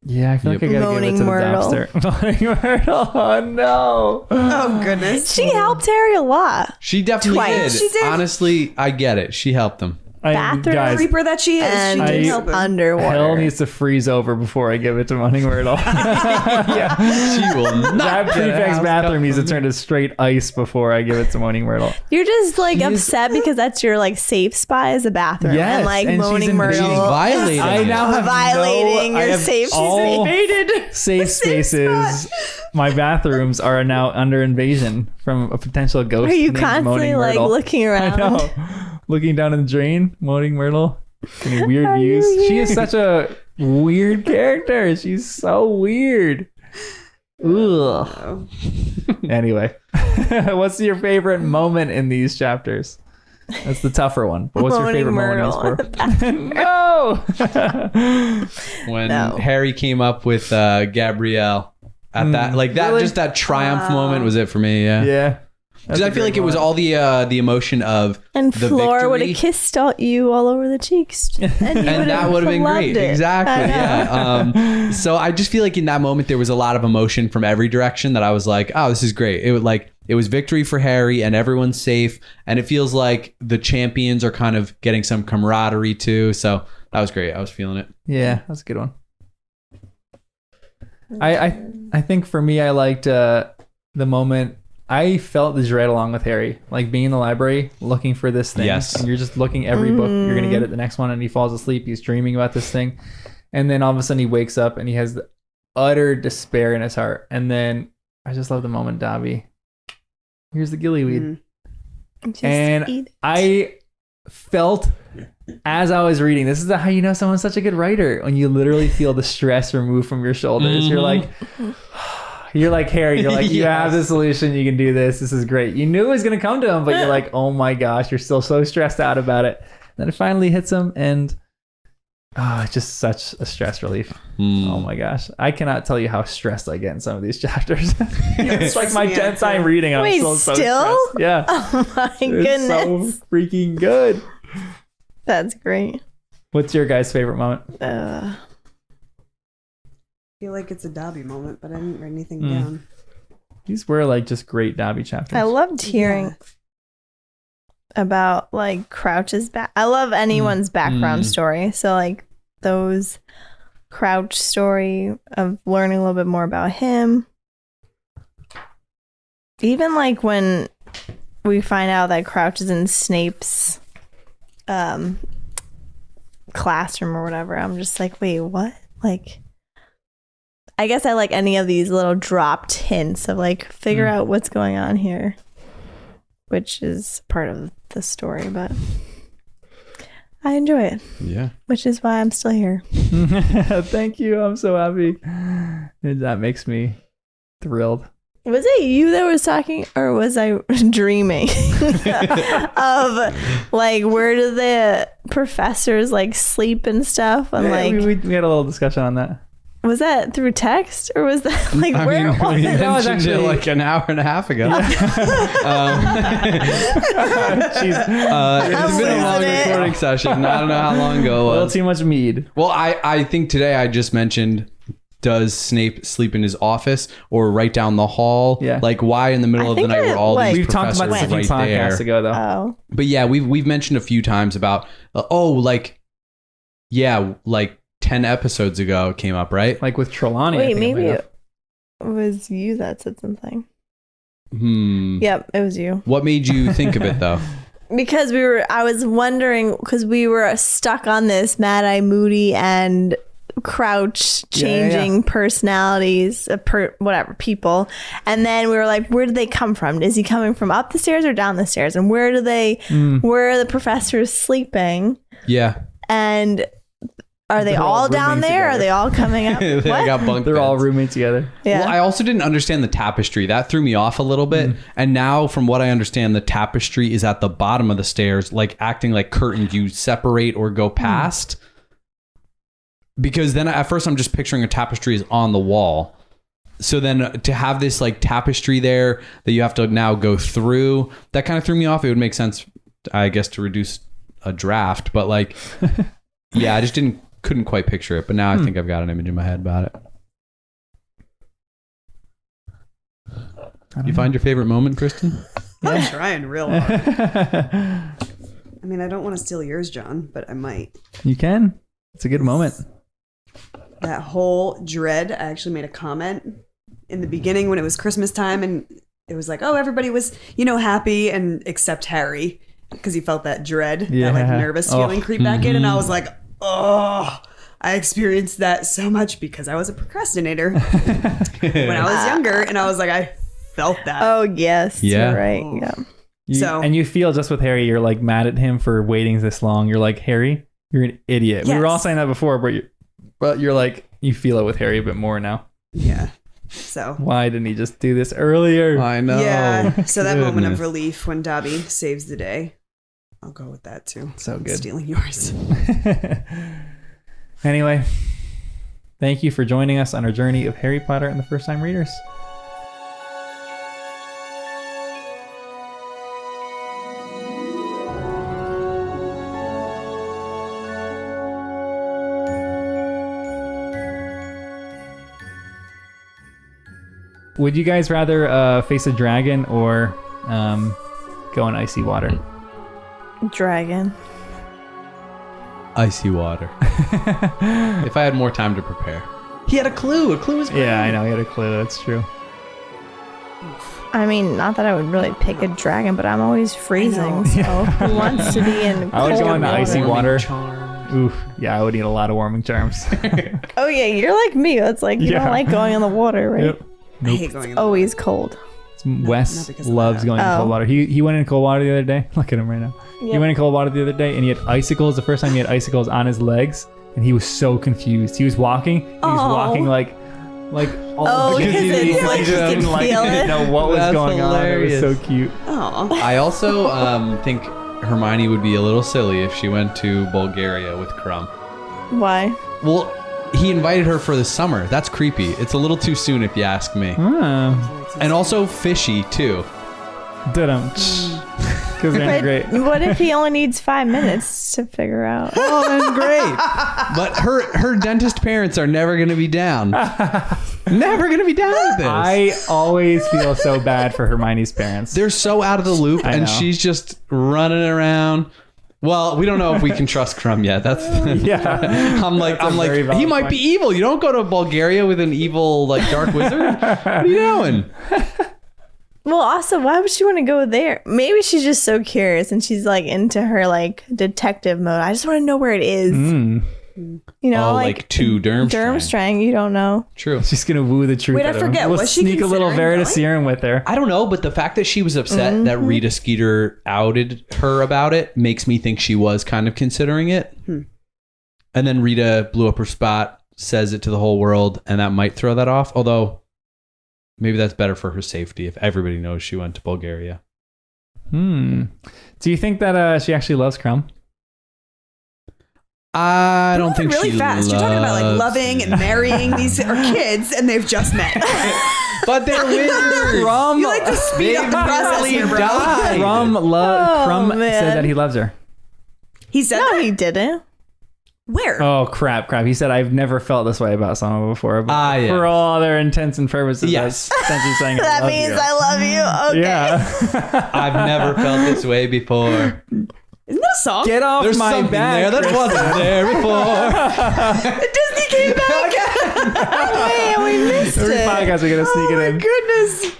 Yeah, I feel like I gotta Moaning give it to Myrtle. the dumpster. Moaning Myrtle. Oh no. Oh goodness. She helped Harry a lot. She definitely Twice. did. She did. Honestly, I get it. She helped them. bathroom guys, Creeper that she is. She and didn't help him. underwater. hell needs to freeze over before I give it to Moaning Myrtle. Yeah. She will not. That get a prefect's house bathroom cup needs to from turn me. to straight ice before I give it to Moaning Myrtle. You're just like She's- upset because that's your like safe spot is a bathroom. Yes, and like and she's Moaning invading- She's Myrtle violating. I it. now have violating I your have safe all Invaded. safe spaces. My bathrooms are now under invasion from a potential ghost. Are you named constantly Moaning like Myrtle. looking I around? know. Looking down in the drain, Moaning Myrtle. Getting weird Are you views. She here? is such a weird character. She's so weird. Ugh. Anyway, what's your favorite moment in these chapters? That's the tougher one. But what's your Moaning favorite Myrtle. moment in these four? No. When No. Harry came up with Gabrielle at that, like that, Really? just that triumph moment was it for me. Yeah. Yeah. Because I feel like it was all the emotion of And the Flora would have victory. kissed you all over the cheeks, and, And that would have been great. Exactly. Yeah. So I just feel like in that moment there was a lot of emotion from every direction that I was like, oh, this is great. It was victory for Harry and everyone's safe. And it feels like the champions are kind of getting some camaraderie too. So that was great. I was feeling it. Yeah, that's a good one. I think for me, I liked the moment. I felt the dread along with Harry, like being in the library looking for this thing. Yes. And you're just looking every book, you're gonna get it the next one, and he falls asleep. He's dreaming about this thing, and then all of a sudden he wakes up and he has the utter despair in his heart. And then I just love the moment, Dobby. Here's the gillyweed. Just And eat it. I felt as I was reading, this is how you know someone's such a good writer, when you literally feel the stress removed from your shoulders. You're like Harry, you're like, you have the solution, you can do this, this is great. You knew it was going to come to him, but you're like, oh my gosh, you're still so stressed out about it. Then it finally hits him, and it's just such a stress relief. Oh my gosh, I cannot tell you how stressed I get in some of these chapters. It's like my 10th time reading, and Wait, I'm so still? stressed. Yeah. Oh my It's goodness, so freaking good. that's great. What's your guys' favorite moment? I feel like it's a Dobby moment, but I didn't write anything down. These were like just great Dobby chapters. I loved hearing about like Crouch's back. I love anyone's background story. So like those Crouch story of learning a little bit more about him. Even like when we find out that Crouch is in Snape's classroom or whatever, I'm just like, wait, what? Like, I guess I like any of these little dropped hints of like figure out what's going on here, which is part of the story, but I enjoy it, Yeah. which is why I'm still here. Thank you. I'm so happy. That makes me thrilled. Was it you that was talking, or was I dreaming of like where do the professors like sleep and stuff? And like, we had a little discussion on that. was that through text or was that like where was we it? That was mentioned it actually- like an hour and a half ago. Jeez. It's been a long losing it. recording session. I don't know how long ago A it little was. too much mead. Well, I think today I just mentioned, does Snape sleep in his office or right down the hall? Yeah. Like, why in the middle I of the think night were all like- these We've talked professors about this a few right podcasts there? ago, though. Oh, But yeah, we've mentioned a few times about like 10 episodes ago it came up, right? Like with Trelawney. I wait, think maybe might have. it was you that said something. Hmm. Yep, it was you. What made you think of it though? Because I was wondering, because we were stuck on this Mad Eye Moody and Crouch changing personalities, whatever, people. And then we were like, where did they come from? Is he coming from up the stairs or down the stairs? And where are the professors sleeping? Yeah. And are they They're all all down rooming there? Are together. they all coming up? They What? got bunk They're all beds. roommates together. Yeah. Well, I also didn't understand the tapestry. That threw me off a little bit. And now, from what I understand, the tapestry is at the bottom of the stairs, like acting like curtains you separate or go past. Because then at first I'm just picturing a tapestry is on the wall. So then to have this like tapestry there that you have to now go through, that kind of threw me off. It would make sense, I guess, to reduce a draft. But like, yeah, I just couldn't quite picture it. But now I think I've got an image in my head about it. You find your favorite moment, Kristen? I'm trying real hard. I mean, I don't want to steal yours, John, but I might. You can. It's a good moment. That whole dread, I actually made a comment in the beginning when it was Christmas time, and it was like, oh, everybody was, happy, and except Harry, because he felt that dread, that like nervous feeling creep back in, and I was like, oh, I experienced that so much because I was a procrastinator when I was younger, and I was like, I felt that. Oh, yes. Yeah. You're right. Yeah. And you feel just with Harry, you're like mad at him for waiting this long. You're like, Harry, you're an idiot. Yes. We were all saying that before, but you're like, you feel it with Harry a bit more now. Yeah. So why didn't he just do this earlier? I know. Yeah. So that moment of Goodness. relief when Dobby saves the day. I'll go with that too. So good. Stealing yours. Anyway, thank you for joining us on our journey of Harry Potter and the First Time Readers. Would you guys rather face a dragon or go in icy water? Dragon. Icy water. If I had more time to prepare. He had a clue. A clue was great. Yeah, I know. He had a clue. That's true. I mean, not that I would really pick a dragon, but I'm always freezing. So who wants to be in I would cold go into icy water. Charms. Oof. Yeah, I would need a lot of warming charms. Oh yeah, you're like me. It's like you Yeah. don't like going in the water, right? Yep. I hate going in the Always cold. Wes not because of loves that. going in cold Oh. water. He went in cold water the other day. Look at him right now. He Yep. went in cold water the other day, and he had icicles. The first time he had icicles on his legs, and he was so confused. He was walking. He was Oh. walking like Oh, because it's like he you just can didn't feel it. know what was That's going on. It was hilarious. so cute. Oh. I also think Hermione would be a little silly if she went to Bulgaria with Crumb. Why? Well, he invited her for the summer. That's creepy. It's a little too soon if you ask me. Ah, And also fishy too. didn't. Because they're But great. what if he only needs 5 minutes to figure out? Oh, then great. But her dentist parents are never going to be down. Never going to be down with this. I always feel so bad for Hermione's parents. They're so out of the loop, I and know. she's just running around. Well, we don't know if we can trust Crumb yet. That's Yeah. I'm like very valid he might point. be evil. You don't go to Bulgaria with an evil like dark wizard. What are you doing? Well, also, why would she want to go there? Maybe she's just so curious and she's like into her like detective mode. I just want to know where it is. Mm. You know, Oh, like to Durmstrang. Durmstrang, you don't know. True. She's gonna woo the truth. Wait, I out of him. forget. We'll Was she sneak a little considering Veritaserum with her. I don't know, but the fact that she was upset that Rita Skeeter outed her about it makes me think she was kind of considering it. And then Rita blew up her spot, says it to the whole world, and that might throw that off. Although maybe that's better for her safety if everybody knows she went to Bulgaria. Do you think that she actually loves Crumb? I don't think really she fast. You're talking about like loves loving and marrying. These are kids, and they've just met. But they're wizards. Crumb, You like to speed up the process here, bro. died. Crumb man. said that he loves her. He said No, that? he didn't. Where? Oh crap! He said I've never felt this way about someone before. But Yeah. for all other intents and purposes, Yes. that's essentially saying I That love means you. I love you. Okay. Yeah. I've never felt this way before. Isn't that a song? Get off There's my something back. there that Kristen. wasn't there before. Disney came back. Man, we missed Every it. podcast we're gonna sneak Oh it my in. goodness.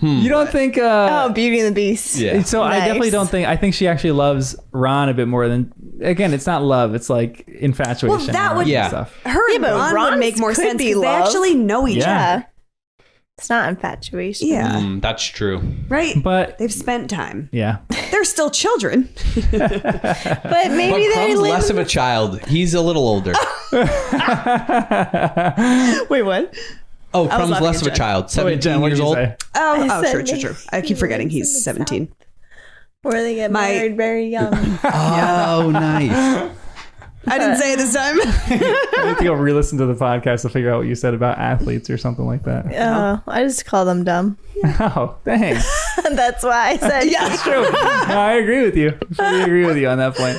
You don't think? Oh, Beauty and the Beast. Yeah. So I Nice. definitely don't think. I think she actually loves Ron a bit more than. Again, it's not love. It's like infatuation. Well, that and would- Yeah. stuff. Her and but Ron would Ron's make more could sense be because they love. actually know each Yeah. other. It's not infatuation. Yeah. That's true. Right? But They've spent time. yeah, They're still children. But maybe But they Crumb's live. less of a child. He's a little older. Wait, what? Oh, Crumb's laughing less at of a Jen. child. Wait, 17 Jen, what did years you old. say? Oh, I said true. maybe I keep forgetting he's 17. Where they get My- married very young. Oh, nice. I didn't say it this time. I need to go re-listen to the podcast to figure out what you said about athletes or something like that. I just call them dumb. Oh, thanks. That's why I said Yeah. True. No, I agree with you. I fully agree with you on that point.